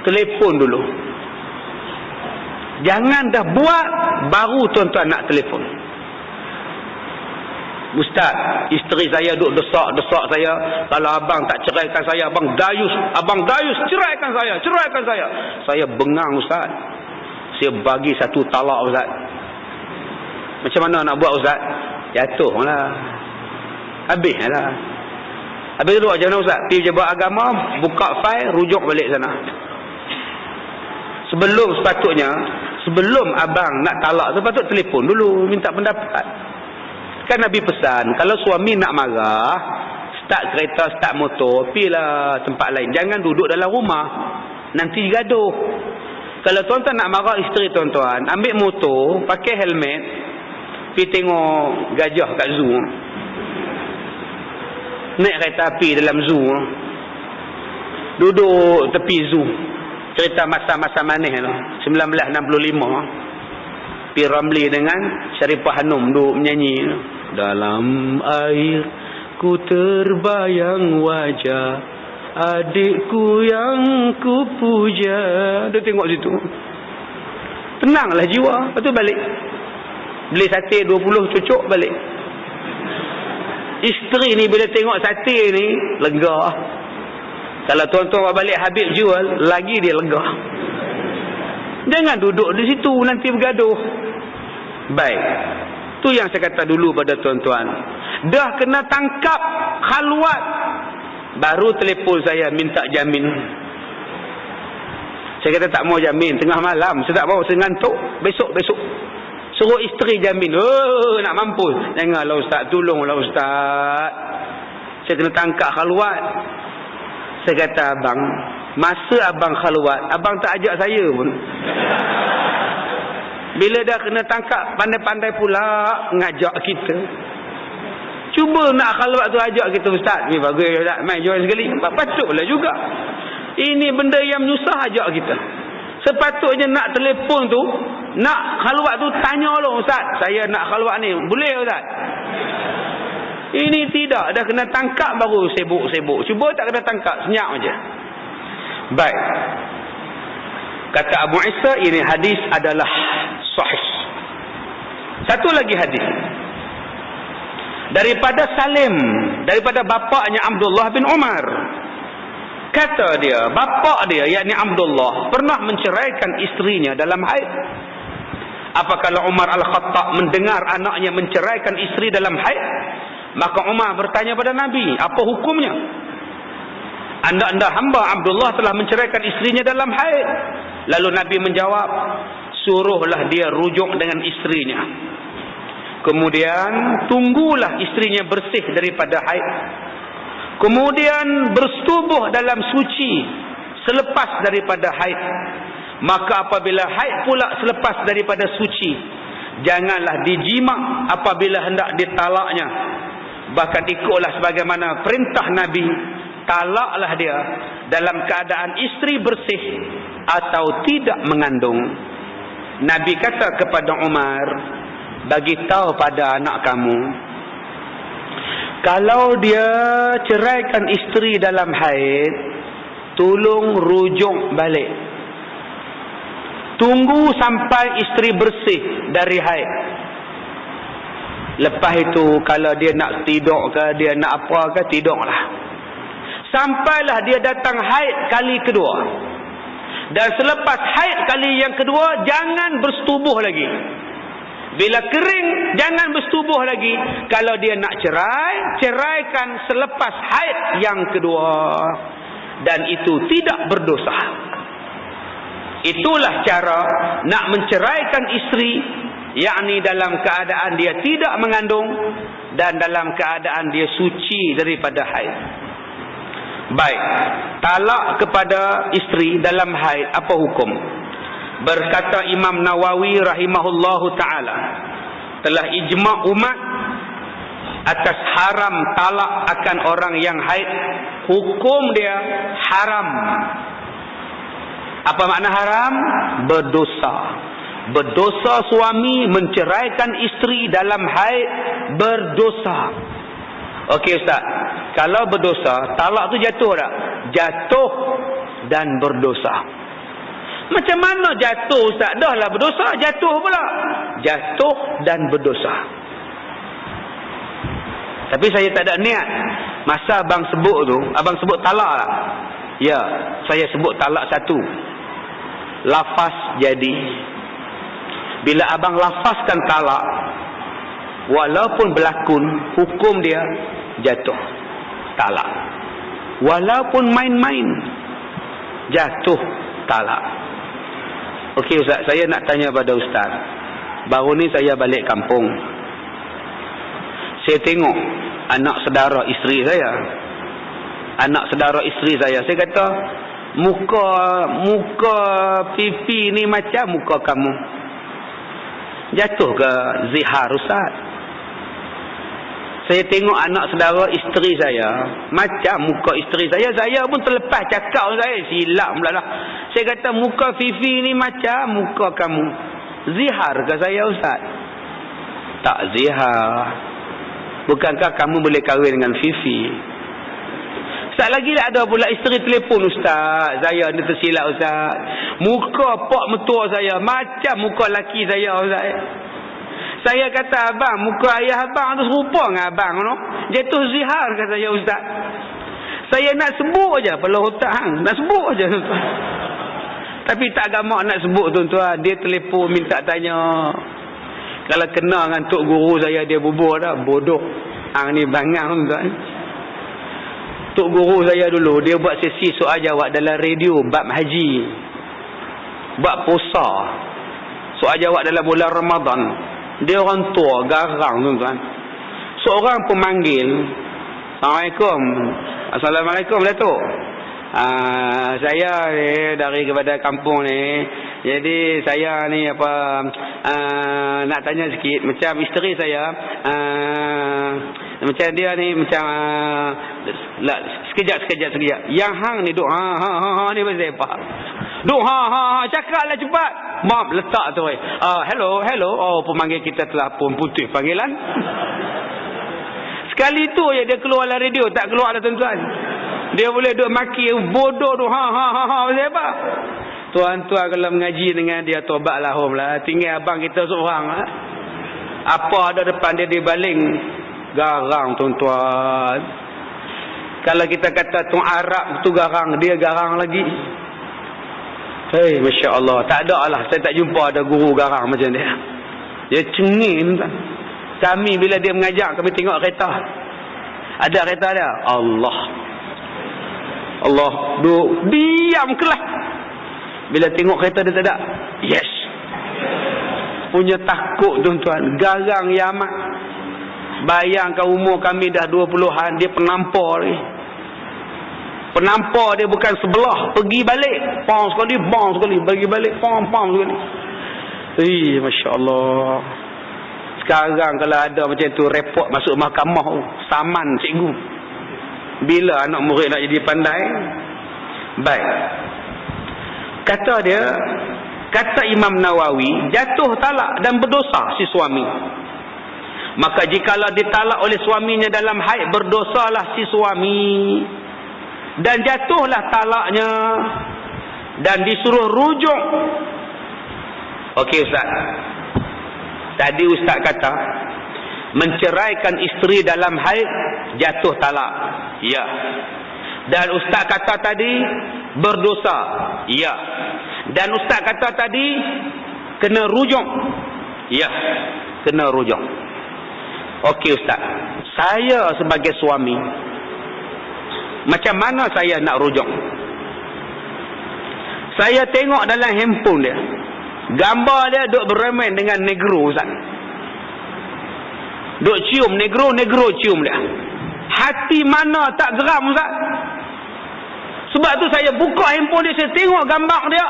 Speaker 1: telefon dulu. Jangan dah buat, baru tuan-tuan nak telefon. Ustaz, isteri saya duk desak saya. Kalau abang tak ceraikan saya, abang dayus, ceraikan saya. Saya bengang Ustaz. Saya bagi 1 talak Ustaz. Macam mana nak buat Ustaz? Jatuhlah. Habislah. Habis tu macam mana Ustaz? Pergi jabat agama, buka fail, rujuk balik sana. Sebelum abang nak talak, sepatut telefon dulu, minta pendapat. Kan Nabi pesan, kalau suami nak marah, start kereta, start motor, pergilah tempat lain. Jangan duduk dalam rumah, nanti gaduh. Kalau tuan-tuan nak marah isteri tuan-tuan, ambil motor, pakai helmet, pergi tengok gajah kat zoo. Naik kereta api dalam zoo. Duduk tepi zoo. Cerita masa-masa manis tu, 1965. Pi Ramli dengan Syarifah Hanum duk menyanyi. Dalam air ku terbayang wajah adikku yang ku puja. Dia tengok situ, tenanglah jiwa. Lepas tu balik, beli sate 20 cucuk balik. Isteri ni bila tengok sate ni lega. Kalau tuan-tuan balik Habib jual, lagi dia lega. Jangan duduk di situ nanti bergaduh. Baik, tu yang saya kata dulu pada tuan-tuan. Dah kena tangkap khalwat, baru telefon saya minta jamin. Saya kata tak mau jamin, tengah malam saya tak mau, saya ngantuk. Besok suruh isteri jamin. Nak mampus. Janganlah Ustaz, tolonglah Ustaz, saya kena tangkap khalwat. Saya kata, abang, masa abang khalwat, abang tak ajak saya pun. Bila dah kena tangkap, pandai-pandai pula ngajak kita. Cuba nak khalwat tu ajak kita, Ustaz, ni bagus Ustaz, main join sekali. Patutlah juga. Ini benda yang menyusah, ajak kita. Sepatutnya nak telefon tu, nak khalwat tu, tanya lo, Ustaz, saya nak khalwat ni, boleh Ustaz? Ini tidak, dah kena tangkap baru sibuk-sibuk. Cuba tak kena tangkap, senyap aja. Baik. Kata Abu Isa, ini hadis adalah sahih. Satu lagi hadis daripada Salim, daripada bapaknya Abdullah bin Umar. Kata dia, bapa dia yakni Abdullah pernah menceraikan isterinya dalam haid. Apakala Umar Al-Khattab mendengar anaknya menceraikan isteri dalam haid, maka Umar bertanya pada Nabi, apa hukumnya? Anda hamba Abdullah telah menceraikan isterinya dalam haid. Lalu Nabi menjawab, suruhlah dia rujuk dengan isterinya. Kemudian tunggulah isterinya bersih daripada haid. Kemudian bersetubuh dalam suci selepas daripada haid. Maka apabila haid pula selepas daripada suci, janganlah dijima apabila hendak ditalaknya. Bahkan ikutlah sebagaimana perintah Nabi, talaklah dia dalam keadaan isteri bersih atau tidak mengandung. Nabi kata kepada Umar, bagi tahu pada anak kamu, kalau dia ceraikan isteri dalam haid, tolong rujuk balik. Tunggu sampai isteri bersih dari haid. Lepas itu kalau dia nak tidur ke, dia nak apa ke, tidurlah. Sampailah dia datang haid kali kedua. Dan selepas haid kali yang kedua, jangan bersetubuh lagi. Bila kering, jangan bersetubuh lagi. Kalau dia nak cerai, ceraikan selepas haid yang kedua. Dan itu tidak berdosa. Itulah cara nak menceraikan isteri, yakni dalam keadaan dia tidak mengandung dan dalam keadaan dia suci daripada haid. Baik, talak kepada isteri dalam haid, apa hukum? Berkata Imam Nawawi rahimahullahu ta'ala, telah ijma' umat atas haram talak akan orang yang haid. Hukum dia haram. Apa makna haram? Berdosa. Berdosa suami menceraikan isteri dalam haid, berdosa. Okey Ustaz, kalau berdosa, talak tu jatuh tak? Jatuh dan berdosa. Macam mana jatuh Ustaz? Dah lah berdosa, jatuh pula. Jatuh dan berdosa. Tapi saya tak ada niat. Masa abang sebut tu, abang sebut talak lah. Ya, saya sebut talak satu. Lafaz jadi. Bila abang lafazkan talak, walaupun berlakon, hukum dia jatuh talak. Walaupun main-main, jatuh talak. Okey Ustaz, saya nak tanya pada Ustaz. Baru ni saya balik kampung. Saya tengok anak saudara isteri saya. Anak saudara isteri saya. Saya kata, muka pipi ni macam muka kamu. Jatuh ke zihar Ustaz? Saya tengok anak saudara isteri saya, macam muka isteri saya. Saya pun terlepas cakap saya. Silap pula lah. Saya kata, muka Fifi ni macam muka kamu. Zihar ke saya Ustaz? Tak zihar. Bukankah kamu boleh kahwin dengan Fifi? Sekejap lagi lah ada pula isteri telefon, Ustaz, saya ni tersilap Ustaz. Muka pak mentua saya macam muka laki saya Ustaz. Saya kata, abang, muka ayah abang tu serupa dengan abang no? Jatuh zihar kata saya Ustaz. Saya nak sebut je pala otak hang. Nak sebut je tuan. Tapi tak gamak nak sebut tuan-tuan. Dia telefon minta tanya. Kalau kena dengan tok guru saya, dia bubur dah. Bodoh. Hang ni bangang tuan. Tok guru saya dulu, dia buat sesi soal jawab dalam radio bab haji, bab puasa, soal jawab dalam bulan Ramadan. Dia orang tua, garang tuan-tuan. Seorang pemanggil, Assalamualaikum. Assalamualaikum Datuk. Saya dari kepada kampung ni. Jadi saya ni nak tanya sikit. Macam isteri saya, macam dia ni macam sekejap. Yang hang ni duk ni pasal apa? Duk cakaplah cepat. Maaf, letak tu. Hello. Oh, pemanggil kita telah pun putih panggilan. Sekali tu je dia keluar dalam radio, tak keluar dah tuan-tuan. Dia boleh duk maki bodoh tu pasal apa? Tuan-tuan kalau mengaji dengan dia, tobatlah home lah. Tinggal abang kita seorang lah. Apa ada depan dia dibaling, garang tuan-tuan. Kalau kita kata tuan Arab tu garang, dia garang lagi. Hei, Masya Allah. Tak ada lah. Saya tak jumpa ada guru garang macam dia. Dia cengeng tuan. Kami bila dia mengajar, kami tengok kereta. Ada kereta dia. Allah. Duk diam kelas. Bila tengok kereta dia tak ada. Yes. Punya takut tuan-tuan. Garang yang amat. Bayangkan umur kami dah 20-an. Dia penampar ni. Penampar dia bukan sebelah. Pergi balik. Pong sekali. Pergi balik. Pong sekali. Masya Allah. Sekarang kalau ada macam tu, repot masuk mahkamah. Saman cikgu. Bila anak murid nak jadi pandai? Baik. Kata Imam Nawawi, jatuh talak dan berdosa si suami. Maka jikalau ditalak oleh suaminya dalam haid, berdosalah si suami. Dan jatuhlah talaknya. Dan disuruh rujuk. Okey Ustaz. Tadi Ustaz kata, menceraikan isteri dalam haid, jatuh talak. Ya. Dan Ustaz kata tadi, berdosa. Ya. Dan Ustaz kata tadi, kena rujuk. Ya. Kena rujuk. Okey Ustaz. Saya sebagai suami, macam mana saya nak rujuk? Saya tengok dalam handphone dia, gambar dia duk bermain dengan negro Ustaz. Duk cium negro cium dia. Hati mana tak geram Ustaz? Sebab tu saya buka handphone dia, saya tengok gambar dia.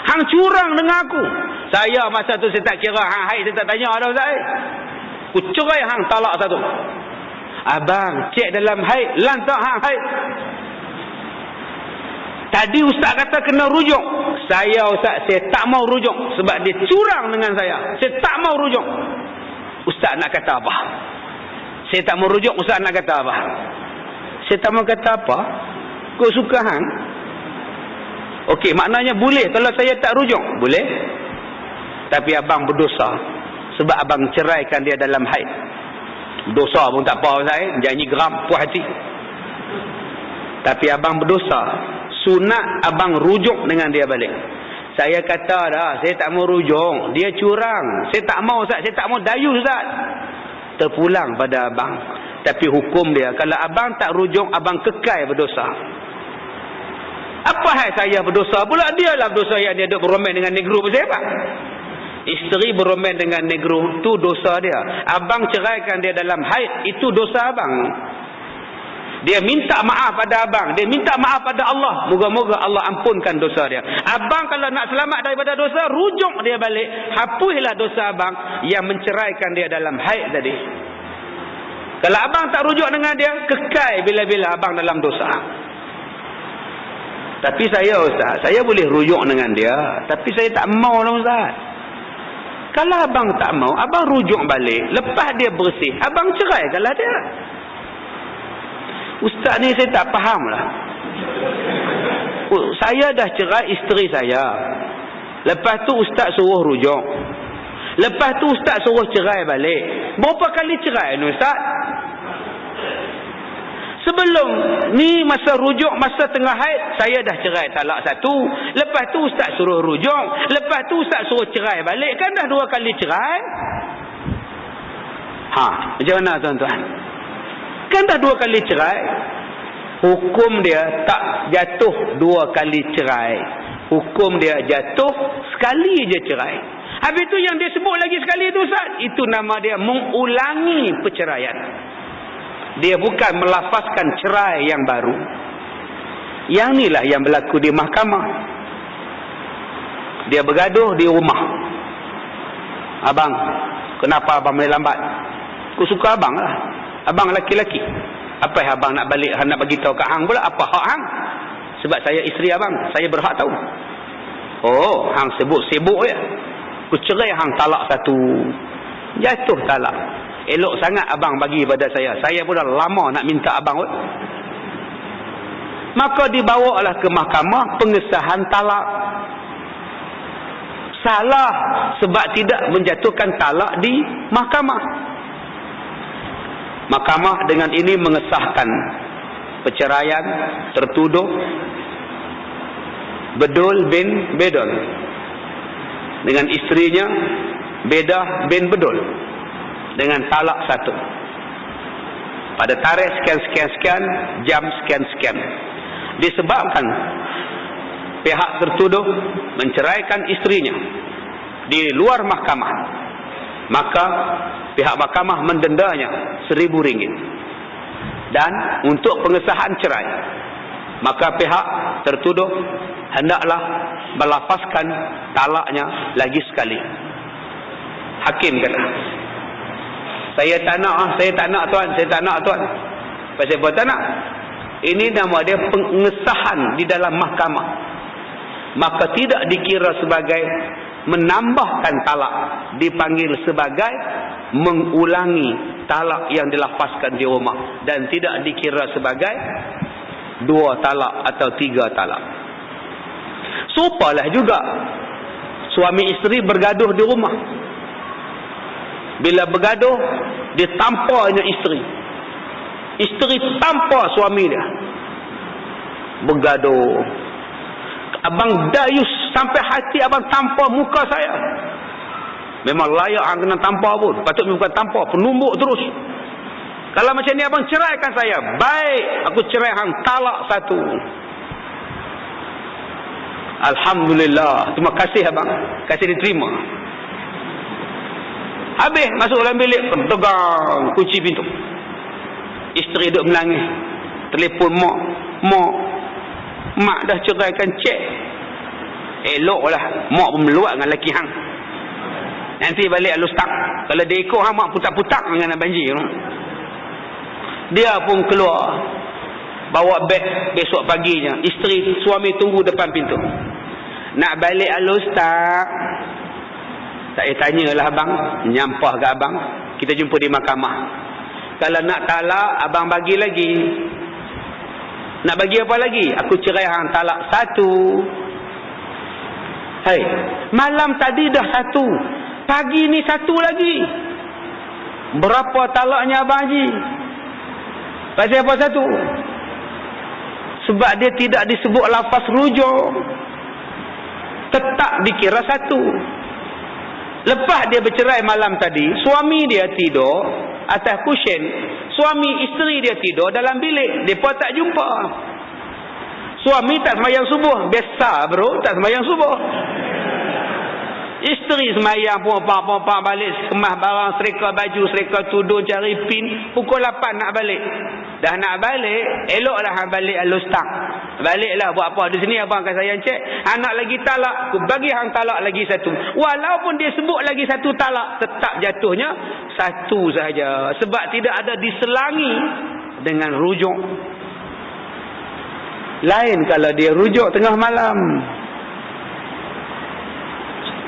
Speaker 1: Hang curang dengan aku. Saya masa tu saya tak kira hang haid, saya tak tanya dah ustaz. Aku cerai hang talak satu. Abang, cek dalam haid, lantak hang haid. Tadi ustaz kata kena rujuk. Saya ustaz, saya tak mau rujuk sebab dia curang dengan saya. Saya tak mau rujuk. Ustaz nak kata apa? Saya tak mau rujuk, ustaz nak kata apa? Saya tak mau kata apa? Kau suka hang? Okey, maknanya boleh kalau saya tak rujuk? Boleh. Tapi abang berdosa sebab abang ceraikan dia dalam haid. Dosa pun tak apa saya, janji geram, puas hati. Tapi abang berdosa. Sunat abang rujuk dengan dia balik. Saya kata dah, saya tak mau rujuk. Dia curang. Saya tak mau ustaz, saya tak mau dayu ustaz. Terpulang pada abang. Tapi hukum dia, kalau abang tak rujuk, abang kekal berdosa. Apa hal saya berdosa? Pula dia lah berdosa yang dia duduk beromen dengan negro pasal apa? Isteri beromen dengan negro, tu dosa dia. Abang ceraikan dia dalam haid, itu dosa abang. Dia minta maaf pada abang. Dia minta maaf pada Allah. Moga-moga Allah ampunkan dosa dia. Abang kalau nak selamat daripada dosa, rujuk dia balik. Hapuslah dosa abang yang menceraikan dia dalam haid tadi. Kalau abang tak rujuk dengan dia, kekal bila-bila abang dalam dosa. Tapi saya ustaz, saya boleh rujuk dengan dia. Tapi saya tak mau lah ustaz. Kalau abang tak mau, abang rujuk balik. Lepas dia bersih, abang ceraikanlah dia. Ustaz ni saya tak faham lah. Saya dah cerai isteri saya. Lepas tu ustaz suruh rujuk. Lepas tu ustaz suruh cerai balik. Berapa kali cerai ni ustaz? Sebelum ni masa rujuk, masa tengah haid, saya dah cerai talak satu. Lepas tu ustaz suruh rujuk. Lepas tu ustaz suruh cerai balik. Kan dah 2 kali cerai. Macam mana tuan-tuan? Kan dah 2 kali cerai. Hukum dia tak jatuh 2 kali cerai. Hukum dia jatuh sekali je cerai. Habis tu yang dia sebut lagi sekali tu ustaz, itu nama dia mengulangi perceraian. Dia bukan melafazkan cerai yang baru. Yang inilah yang berlaku di mahkamah. Dia bergaduh di rumah. Abang, kenapa abang boleh lambat? Aku suka abang lah. Abang laki-laki. Apa yang abang nak balik, nak bagi tahu kat hang pula? Apa hak hang? Sebab saya isteri abang, saya berhak tahu. Oh, hang sibuk je. Aku cerai hang talak satu. Jatuh talak. Elok sangat abang bagi pada saya. Saya pun dah lama nak minta abang. Maka dibawalah ke mahkamah pengesahan talak. Salah sebab tidak menjatuhkan talak di mahkamah. Mahkamah dengan ini mengesahkan perceraian tertuduh Bedul bin Bedul dengan isterinya Bedah bin Bedul dengan talak satu pada tarikh sekian-sekian, jam sekian-sekian. Disebabkan pihak tertuduh menceraikan isterinya di luar mahkamah, maka pihak mahkamah mendendanya RM1,000. Dan untuk pengesahan cerai, maka pihak tertuduh hendaklah melafazkan talaknya lagi sekali. Hakim kata, saya tak nak tuan. Pasal apa tak nak? Ini nama dia pengesahan di dalam mahkamah. Maka tidak dikira sebagai menambahkan talak, dipanggil sebagai mengulangi talak yang dilafazkan di rumah, dan tidak dikira sebagai 2 talak atau 3 talak. Serupalah juga suami isteri bergaduh di rumah. Bila bergaduh, ditampaknya isteri. Isteri tampar suami dia. Bergaduh. Abang dayus sampai hati abang tampar muka saya. Memang layak hang kena tampar pun. Patut bukan tampar, penumbuk terus. Kalau macam ni abang ceraikan saya. Baik, aku cerai hang talak satu. Alhamdulillah. Terima kasih abang. Kasih diterima. Habis masuk dalam bilik, tegang kunci pintu. Isteri duduk menangis. Telefon mak dah ceraikan cek. eloklah mak pun meluat dengan lelaki hang. Nanti balik alus tak. Kalau dia ikut hang mak putak-putak dengan banjir. Dia pun keluar. Bawa beg besok paginya. Isteri suami tunggu depan pintu. Nak balik alus tak? Tak payah tanyalah abang. Nyampah ke abang. Kita jumpa di mahkamah. Kalau nak talak, abang bagi lagi. Nak bagi apa lagi? Aku cerai hang talak 1. Hai, malam tadi dah 1. Pagi ni 1 lagi. Berapa talaknya abang Haji? Pasal apa 1? Sebab dia tidak disebut lafaz rujuk. Tetap dikira 1. Lepas dia bercerai malam tadi, suami dia tidur atas kusyen. Suami isteri dia tidur dalam bilik. Mereka tak jumpa. Suami tak semayang subuh. Biasa bro, tak semayang subuh. Isteri semayang pompak-pompak balik, kemas barang, serika baju, serika tudung, cari pin. Pukul 8 nak balik. Dah nak balik, eloklah hang balik alustang. Baliklah buat apa di sini, abang akan saya cek. Anak lagi talak, aku bagi hang talak lagi 1. Walaupun dia sebut lagi 1 talak, tetap jatuhnya 1 sahaja. Sebab tidak ada diselangi dengan rujuk. Lain kalau dia rujuk tengah malam.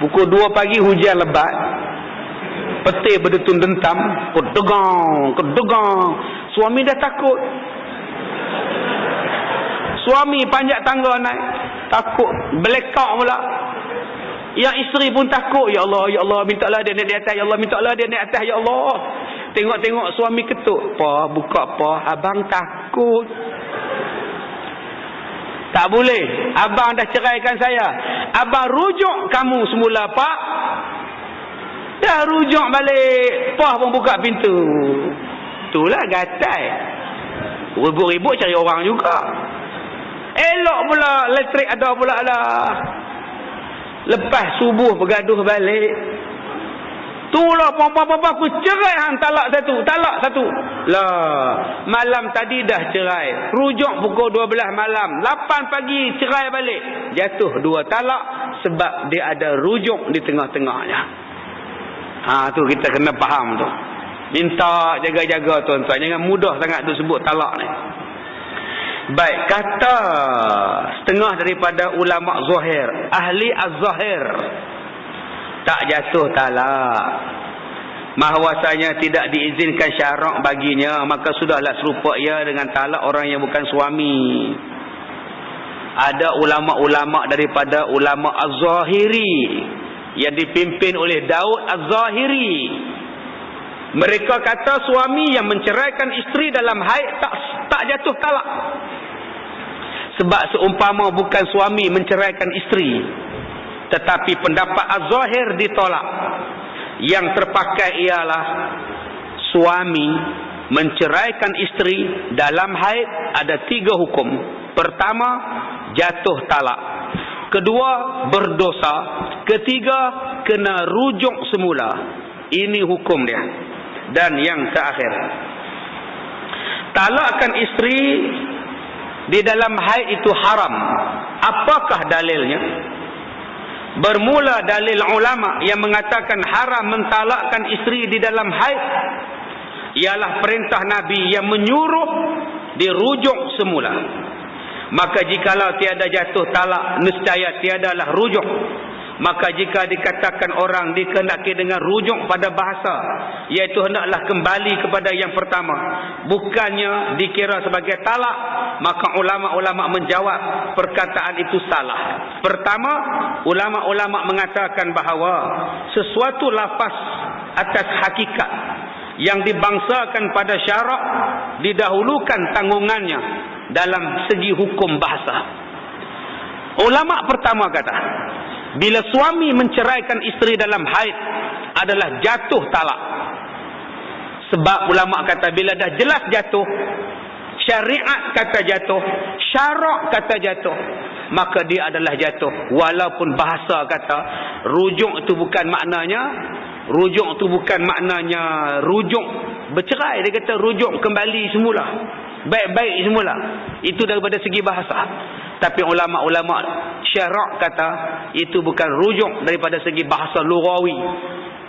Speaker 1: Pukul 2 pagi hujan lebat. Petir berdetun dentam, kedegang. Suami dah takut. Suami panjat tangga naik, takut, blackout pula. Yang isteri pun takut, ya Allah, mintalah dia naik di atas, ya Allah, mintalah dia naik atas, ya Allah. Tengok-tengok suami ketuk, "Pa, buka pa, abang takut." Tak boleh, abang dah ceraikan saya. Abang rujuk kamu semula, Pak. Dah rujuk balik, Pa pun buka pintu. Itulah gatai. Ribut-ribut cari orang juga. Elok pula elektrik ada pula lah. Lepas subuh bergaduh balik. Itulah perempuan-perempuan aku cerai hang talak 1. Talak 1. Lah, malam tadi dah cerai. Rujuk pukul 12 malam. 8 pagi cerai balik. Jatuh 2 talak sebab dia ada rujuk di tengah-tengahnya. Tu kita kena faham tu. Minta jaga-jaga tuan-tuan. Jangan mudah sangat tu sebut talak ni. Baik, kata setengah daripada ulama zahir, ahli az-zahir, tak jatuh talak. Mahwasanya tidak diizinkan syarak baginya, maka sudahlah serupa ia dengan talak orang yang bukan suami. Ada ulama-ulama daripada ulama az-zahiri yang dipimpin oleh Daud az-Zahiri. Mereka kata suami yang menceraikan isteri dalam haid tak jatuh talak. Sebab seumpama bukan suami menceraikan isteri, tetapi pendapat az-zahir ditolak. Yang terpakai ialah suami menceraikan isteri dalam haid ada 3 hukum. Pertama, jatuh talak. Kedua, berdosa. Ketiga, kena rujuk semula. Ini hukum dia. Dan yang terakhir, talakkan isteri di dalam haid itu haram. Apakah dalilnya? Bermula dalil ulama yang mengatakan haram mentalakkan isteri di dalam haid ialah perintah Nabi yang menyuruh dirujuk semula. Maka jikalau tiada jatuh talak, nescaya tiadalah rujuk. Maka jika dikatakan orang dikehendaki dengan rujuk pada bahasa, iaitu hendaklah kembali kepada yang pertama, bukannya dikira sebagai talak, maka ulama-ulama menjawab perkataan itu salah. Pertama, ulama-ulama mengatakan bahawa sesuatu lafaz atas hakikat yang dibangsakan pada syarak didahulukan tanggungannya dalam segi hukum bahasa. Ulama pertama kata, bila suami menceraikan isteri dalam haid adalah jatuh talak. Sebab ulama kata bila dah jelas jatuh, syariat kata jatuh, syarak kata jatuh, maka dia adalah jatuh. Walaupun bahasa kata rujuk itu bukan maknanya rujuk bercerai. Dia kata rujuk kembali semula, baik-baik semula. Itu daripada segi bahasa. Tapi ulama-ulama syarak kata, itu bukan rujuk daripada segi bahasa lughawi.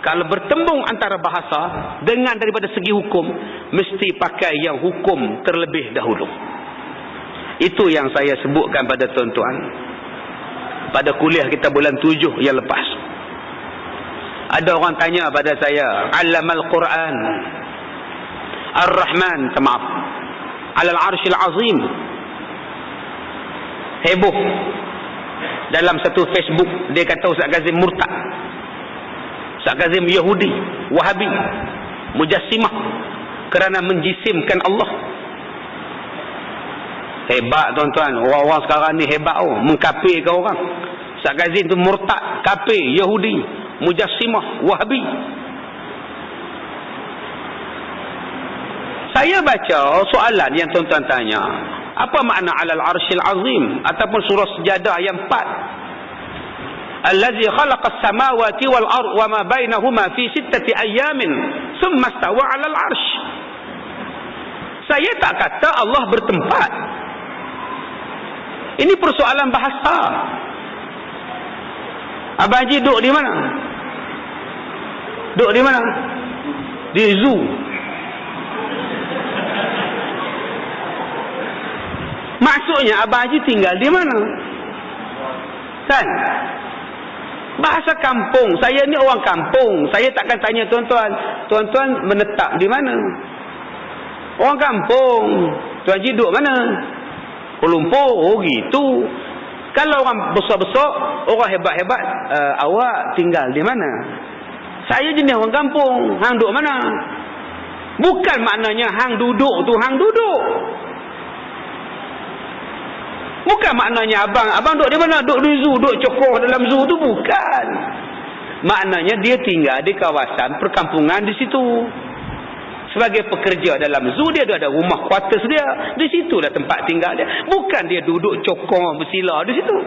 Speaker 1: Kalau bertembung antara bahasa dengan daripada segi hukum, mesti pakai yang hukum terlebih dahulu. Itu yang saya sebutkan pada tuan-tuan pada kuliah kita bulan 7 yang lepas. Ada orang tanya pada saya, Allamal Quran Ar-Rahman, maaf, Alal Arshil Azim. Heboh dalam satu Facebook, dia kata Ustaz Kazim murtad, Ustaz Kazim Yahudi, Wahabi, Mujassimah, kerana menjisimkan Allah. Hebat tuan-tuan, orang-orang sekarang ni hebat, mengkafirkan orang. Ustaz Kazim tu murtad, kafir, Yahudi, Mujassimah, Wahabi. Saya baca soalan yang tuan-tuan tanya, apa makna alal arshil azim, ataupun surah Sejadah yang 4. Allazi khalaqas samawati wal ard wa ma bainahuma fi 6 ayamin thumma istawa 'alal arsh. Saya tak kata Allah bertempat. Ini persoalan bahasa. Abang Haji duduk di mana? Duduk di mana? Di zoo. Maksudnya Abang Haji tinggal di mana? Kan? Bahasa kampung. Saya ni orang kampung. Saya takkan tanya tuan-tuan, tuan-tuan menetap di mana? Orang kampung. Tuan Haji duduk mana? Kuala Lumpur. Oh gitu. Kalau orang besar-besar, orang hebat-hebat, awak tinggal di mana? Saya jenis orang kampung. Hang duduk mana? Bukan maknanya hang duduk tu hang duduk. Bukan maknanya abang duduk di mana? Duduk di zoo, duduk cokoh dalam zoo tu, bukan. Maknanya dia tinggal di kawasan perkampungan di situ. Sebagai pekerja dalam zoo, dia ada rumah quarters dia. Di situlah tempat tinggal dia. Bukan dia duduk cokoh bersila di situ.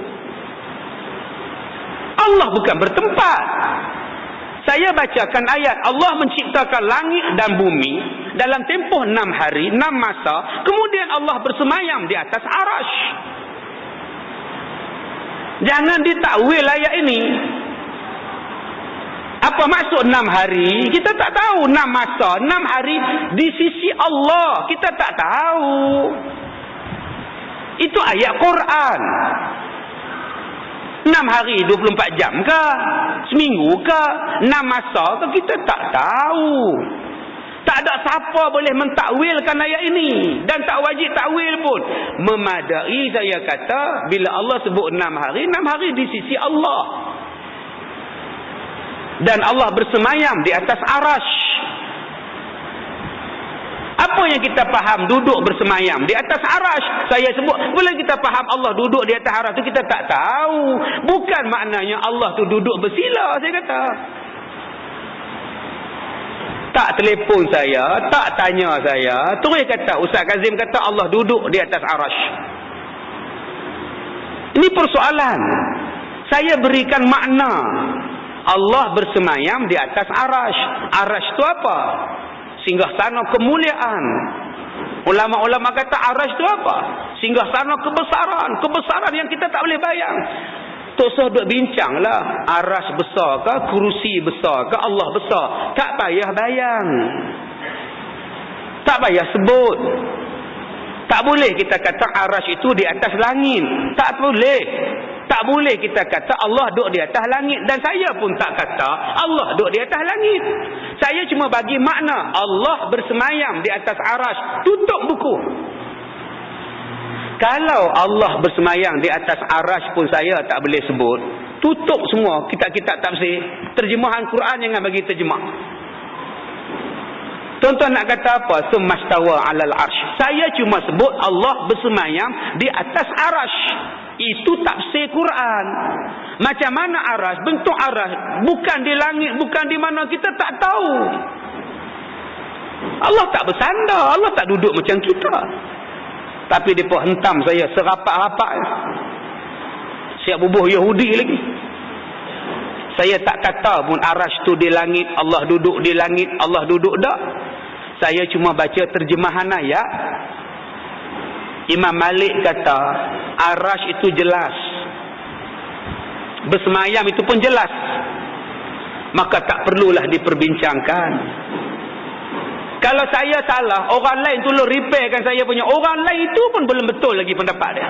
Speaker 1: Allah bukan bertempat. Saya bacakan ayat, Allah menciptakan langit dan bumi dalam tempoh 6 hari, 6 masa. Kemudian Allah bersemayam di atas arash. Jangan ditakwil ayat ini. Apa maksud 6 hari? Kita tak tahu. 6 masa, 6 hari di sisi Allah, kita tak tahu. Itu ayat Quran. 6 hari 24 jam ke? Seminggu ke? 6 masa ke? Kita tak tahu. Tak ada siapa boleh mentakwilkan ayat ini. Dan tak wajib takwil pun. Memadai saya kata, bila Allah sebut 6 hari, 6 hari di sisi Allah. Dan Allah bersemayam di atas arash. Apa yang kita faham duduk bersemayam di atas arash? Saya sebut, boleh kita faham Allah duduk di atas arash tu, kita tak tahu. Bukan maknanya Allah tu duduk bersila, saya kata. Tak telefon saya, tak tanya saya, terus kata Ustaz Kazim kata Allah duduk di atas arash. Ini persoalan. Saya berikan makna. Allah bersemayam di atas arash. Arash tu apa? Singgahsana kemuliaan. Ulama-ulama kata arash tu apa? Singgahsana kebesaran. Kebesaran yang kita tak boleh bayang. Tok Soh duk bincang lah. Arash besar ke? Kerusi besar ke? Allah besar? Tak payah bayang. Tak payah sebut. Tak boleh kita kata arash itu di atas langit. Tak boleh. Tak boleh kita kata Allah duduk di atas langit. Dan saya pun tak kata Allah duduk di atas langit. Saya cuma bagi makna Allah bersemayam di atas arash. Tutup buku. Kalau Allah bersemayam di atas arash pun saya tak boleh sebut. Tutup semua kitab-kitab tafsir. Terjemahan Quran jangan bagi terjemah. Tuan-tuan nak kata apa? Sumastawa alal arsh. Saya cuma sebut Allah bersemayam di atas arash. Itu tafsir Quran. Macam mana arash? Bentuk arash. Bukan di langit, bukan di mana, kita tak tahu. Allah tak bersandar. Allah tak duduk macam kita. Tapi dia pun hentam saya serapat-rapat. Siap bubuh Yahudi lagi. Saya tak kata pun arash tu di langit, Allah duduk di langit, Allah duduk tak. Saya cuma baca terjemahan ayat. Imam Malik kata arash itu jelas. bersemayam itu pun jelas. Maka tak perlulah diperbincangkan. Kalau saya salah, orang lain tolong repairkan saya punya. Orang lain itu pun belum betul lagi pendapat dia.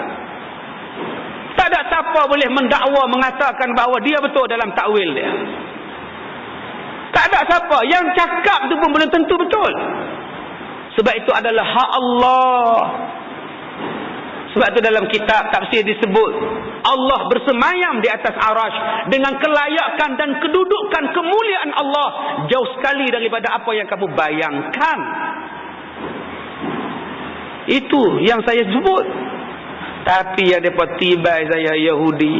Speaker 1: Tak ada siapa boleh mendakwa mengatakan bahawa dia betul dalam takwil dia. Tak ada siapa. Yang cakap tu pun belum tentu betul. Sebab itu adalah hak Allah. Sebab itu dalam kitab tafsir disebut Allah bersemayam di atas arash dengan kelayakan dan kedudukan kemuliaan Allah jauh sekali daripada apa yang kamu bayangkan. Itu yang saya sebut. Tapi yang mereka tibai saya Yahudi,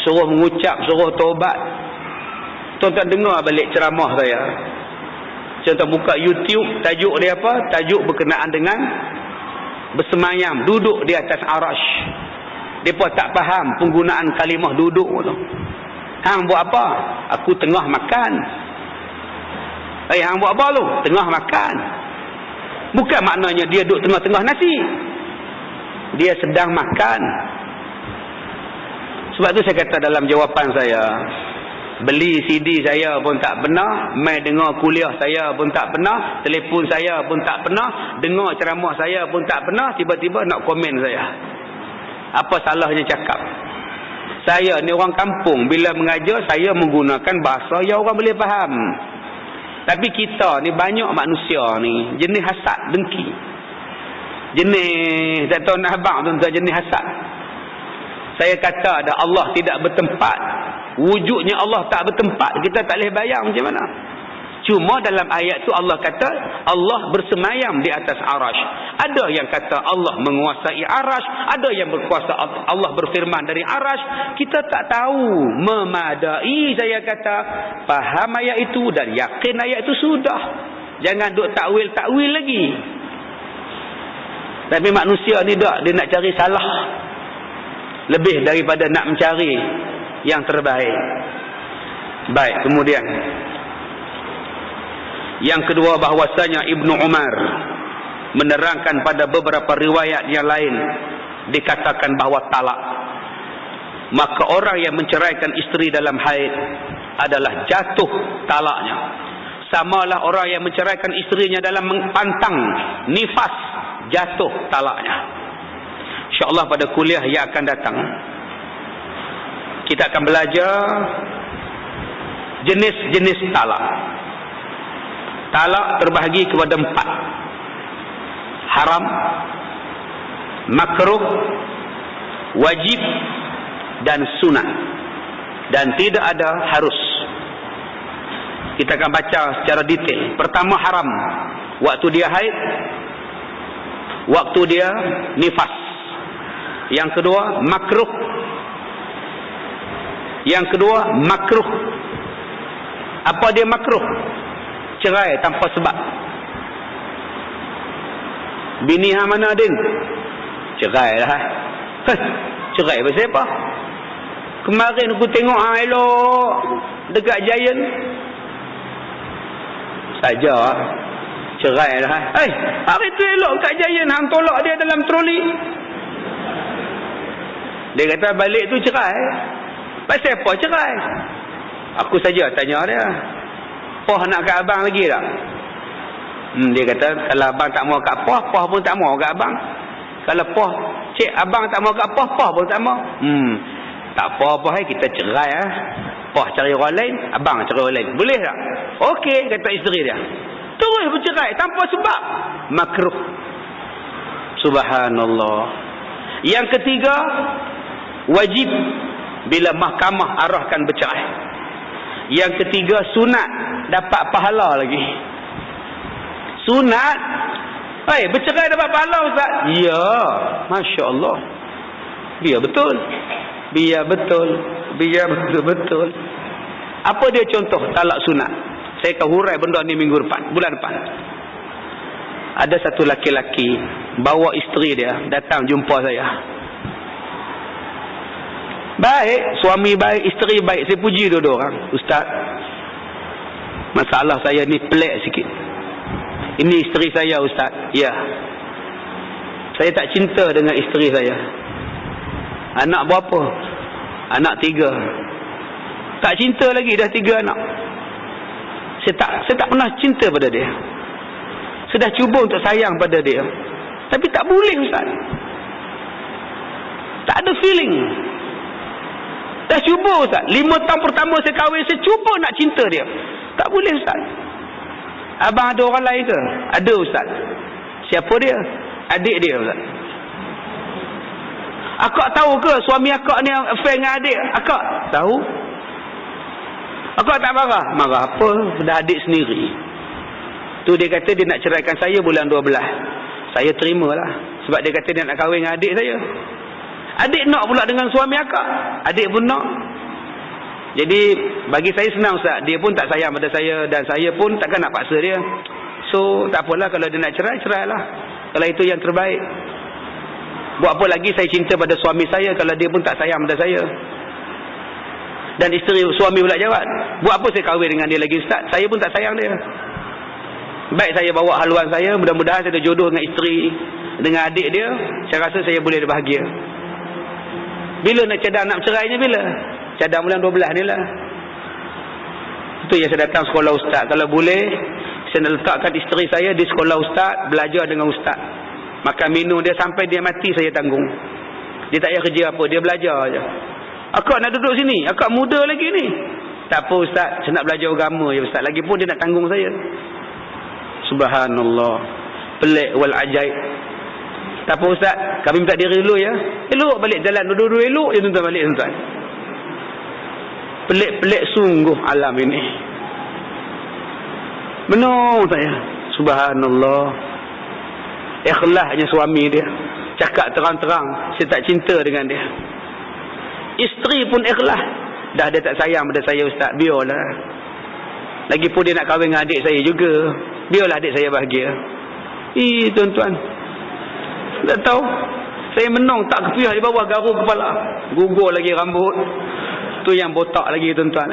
Speaker 1: suruh mengucap, suruh taubat. Tuan-tuan dengar balik ceramah saya. Contoh buka YouTube, tajuk dia apa? Tajuk berkenaan dengan bersemayam, duduk di atas arash. Mereka tak faham penggunaan kalimah duduk tu. Hang buat apa? Aku tengah makan. Hang buat apa tu? Tengah makan. Bukan maknanya dia duduk tengah-tengah nasi. Dia sedang makan. Sebab tu saya kata dalam jawapan saya, beli CD saya pun tak pernah, mai dengar kuliah saya pun tak pernah, telefon saya pun tak pernah, dengar ceramah saya pun tak pernah, tiba-tiba nak komen saya. Apa salahnya cakap? Saya ni orang kampung, bila mengajar saya menggunakan bahasa yang orang boleh faham. Tapi kita ni banyak manusia ni jenis hasad, dengki. Jenis tak tahu nak abang tuan-tuan, jenis hasad. Saya kata ada Allah tidak bertempat, wujudnya Allah tak bertempat, kita tak boleh bayang macam mana. Cuma dalam ayat tu Allah kata Allah bersemayam di atas arash. Ada yang kata Allah menguasai arash, ada yang berkuasa Allah berfirman dari arash. Kita tak tahu memadai. Saya kata faham ayat itu dan yakin ayat itu sudah. Jangan duk takwil-takwil lagi. Tapi manusia ni dia nak cari salah lebih daripada nak mencari yang terbaik. Baik, kemudian yang kedua, bahwasanya Ibnu Umar menerangkan pada beberapa riwayat yang lain dikatakan bahawa talak. Maka orang yang menceraikan isteri dalam haid adalah jatuh talaknya. Samalah orang yang menceraikan isterinya dalam pantang nifas, jatuh talaknya. InsyaAllah pada kuliah yang akan datang kita akan belajar jenis-jenis talak. Talak terbahagi kepada 4. Haram, makruh, wajib dan sunat. Dan tidak ada harus. Kita akan baca secara detail. Pertama, haram. Waktu dia haid, waktu dia nifas. Yang kedua, makruh. Yang kedua, makruh. Apa dia makruh? Cerai tanpa sebab. Bini hang mana Din? Cerai lah. Cerai pasal apa? Kemarin aku tengok hang elok dekat Giant. Saja cerai lah. Hari tu elok kat Giant, hang tolak dia dalam troli. Dia kata balik tu cerai. Pasal apa cerai? Aku saja tanya dia. Poh nak kat abang lagi tak? Dia kata kalau abang tak mau kat Poh, Poh pun tak mau kat abang. Kalau Poh, cik abang tak mau kat Poh, Poh pun tak mau. Tak apa-apa, kita cerai lah. Poh cari orang lain, abang cari orang lain. Boleh tak? Okey, kata isteri dia. Terus bercerai tanpa sebab. Makruh. Subhanallah. Yang ketiga, wajib bila mahkamah arahkan bercerai. Yang ketiga, sunat, dapat pahala lagi. Sunat. Bercerai dapat pahala Ustaz? Ya, Masya Allah. Biar betul. Biar betul. Biar betul-betul. Apa dia contoh talak sunat? Saya akan hurai benda ni minggu depan, bulan depan. Ada satu laki-laki bawa isteri dia datang jumpa saya. Baik, suami baik, isteri baik. Saya puji dua-dua orang. Ustaz, masalah saya ni pelik sikit. Ini isteri saya Ustaz. Ya. Saya tak cinta dengan isteri saya. Anak berapa? Anak 3. Tak cinta lagi, dah 3 anak. Saya tak pernah cinta pada dia. Saya dah cuba untuk sayang pada dia, tapi tak boleh Ustaz. Tak ada feeling. Dah cuba Ustaz. 5 tahun pertama saya kahwin, saya cuba nak cinta dia. Tak boleh Ustaz. Abang ada orang lain ke? Ada Ustaz. Siapa dia? Adik dia Ustaz. Akak tahu ke suami akak ni affair dengan adik? Akak tahu. Akak tak marah? Marah apa? Dah adik sendiri. Tu dia kata dia nak ceraikan saya bulan 12. Saya terimalah. Sebab dia kata dia nak kahwin dengan adik saya. Adik nak pula dengan suami akak. Adik pun nak. Jadi bagi saya senang Ustaz. Dia pun tak sayang pada saya, dan saya pun takkan nak paksa dia. So tak apalah, kalau dia nak cerai, cerailah. Kalau itu yang terbaik. Buat apa lagi saya cinta pada suami saya kalau dia pun tak sayang pada saya. Dan isteri suami pula jawab, buat apa saya kahwin dengan dia lagi Ustaz? Saya pun tak sayang dia. Baik saya bawa haluan saya, mudah-mudahan saya terjodoh dengan isteri, dengan adik dia. Saya rasa saya boleh bahagia. Bila nak cadang nak cerainya bila? Cadang bulan 12 ni lah. Itu yang saya datang sekolah Ustaz. Kalau boleh, saya nak letakkan isteri saya di sekolah Ustaz, belajar dengan Ustaz. Makan minum dia sampai dia mati saya tanggung. Dia tak payah kerja apa, dia belajar aja. Akak nak duduk sini, akak muda lagi ni. Tak apa Ustaz, saya nak belajar agama ya Ustaz. Lagipun dia nak tanggung saya. Subhanallah. Pelik wal ajaib. Tak apa Ustaz, kami minta diri dulu ya. Elok balik jalan, duduk-duduk elok je tuan-tuan balik tuan-tuan. Pelik-pelik sungguh alam ini. Benar saya. Subhanallah. Ikhlasnya suami dia. Cakap terang-terang, saya tak cinta dengan dia. Isteri pun ikhlas. Dah dia tak sayang pada saya Ustaz, biarlah. Lagipun dia nak kahwin dengan adik saya juga. Biarlah adik saya bahagia. Tuan-tuan, tak tahu. Saya menang tak kepuyah di bawah garu kepala. Gugur lagi rambut. Tu yang botak lagi tuan-tuan.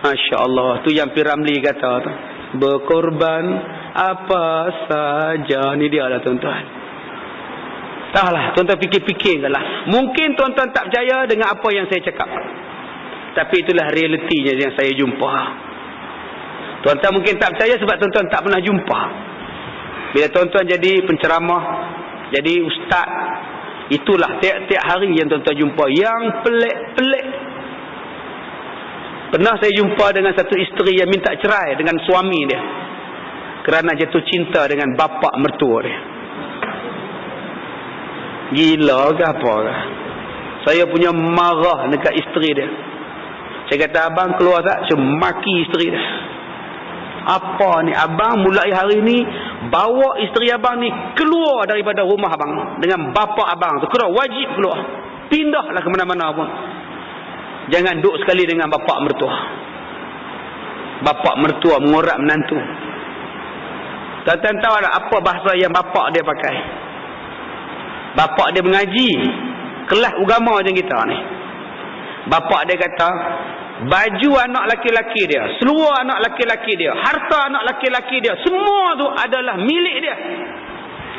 Speaker 1: Masya Allah. Tu yang Piramli kata tu. Berkorban apa saja. Ni dia lah tuan-tuan. Taklah, tuan-tuan fikir-fikirlah. Mungkin tuan-tuan tak percaya dengan apa yang saya cakap. Tapi itulah realitinya yang saya jumpa. Tuan-tuan mungkin tak percaya sebab tuan-tuan tak pernah jumpa. Bila tuan-tuan jadi penceramah, jadi ustaz, itulah tiap-tiap hari yang tuan-tuan jumpa yang pelik-pelik. Pernah saya jumpa dengan satu isteri yang minta cerai dengan suami dia kerana jatuh cinta dengan bapa mertua dia. Gila ke apa ke? Saya punya marah dekat isteri dia. Saya kata, abang keluar tak? Saya maki isteri dia. Apa ni? Abang mulai hari ni bawa isteri abang ni keluar daripada rumah abang dengan bapa abang tu. Keluar, wajib keluar. Pindahlah ke mana-mana pun. Jangan duduk sekali dengan bapa mertua. Bapa mertua mengorak menantu. Tuan-tuan tahu tak apa bahasa yang bapa dia pakai? Bapa dia mengaji kelas agama macam kita ni. Bapa dia kata, baju anak laki-laki dia, seluar anak laki-laki dia, harta anak laki-laki dia, semua tu adalah milik dia.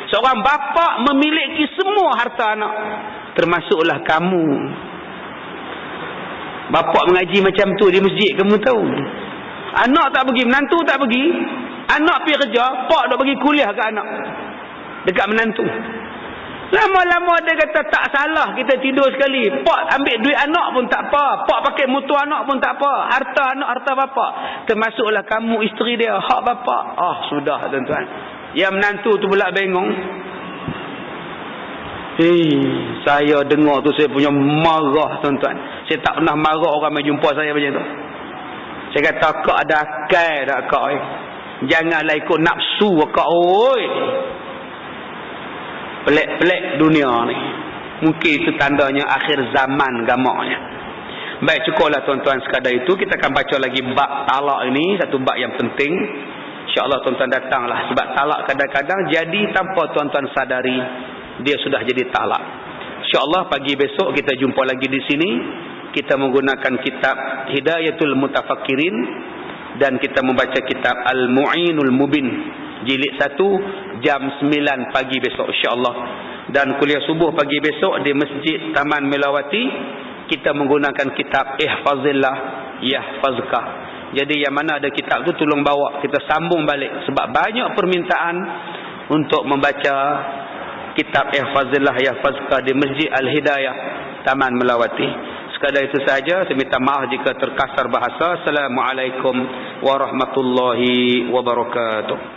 Speaker 1: Seorang bapa memiliki semua harta anak, termasuklah kamu. Bapa mengaji macam tu di masjid, kamu tahu. Anak tak pergi, menantu tak pergi. Anak pergi kerja, pak dah bagi kuliah ke anak dekat menantu. Lama-lama dia kata tak salah kita tidur sekali. Pak ambil duit anak pun tak apa. Pak pakai motor anak pun tak apa. Harta anak, harta bapa. Termasuklah kamu isteri dia, hak bapa. Sudah tuan-tuan. Yang menantu tu pula bengong. Saya dengar tu saya punya marah tuan-tuan. Saya tak pernah marah orang yang jumpa saya macam tu. Saya kata, kak ada akal tak kak? Janganlah ikut nafsu kak. Oi. Pelik-pelik dunia ni. Mungkin itu tandanya akhir zaman gamaknya. Baik, cukuplah tuan-tuan sekadar itu. Kita akan baca lagi bab talak ini. Satu bab yang penting. InsyaAllah tuan-tuan datanglah. Sebab talak kadang-kadang jadi tanpa tuan-tuan sadari. Dia sudah jadi talak. InsyaAllah pagi besok kita jumpa lagi di sini. Kita menggunakan kitab Hidayatul Mutafakirin. Dan kita membaca kitab Al-Mu'inul Mubin. Jilid 1 jam 9 pagi besok insya-Allah. Dan kuliah subuh pagi besok di Masjid Taman Melawati kita menggunakan kitab Ihfazillah Yahfazka. Jadi yang mana ada kitab tu tolong bawa, kita sambung balik. Sebab banyak permintaan untuk membaca kitab Ihfazillah Yahfazka di Masjid Al-Hidayah, Taman Melawati. Sekadar itu sahaja. Saya minta maaf jika terkasar bahasa. Assalamualaikum warahmatullahi wabarakatuh.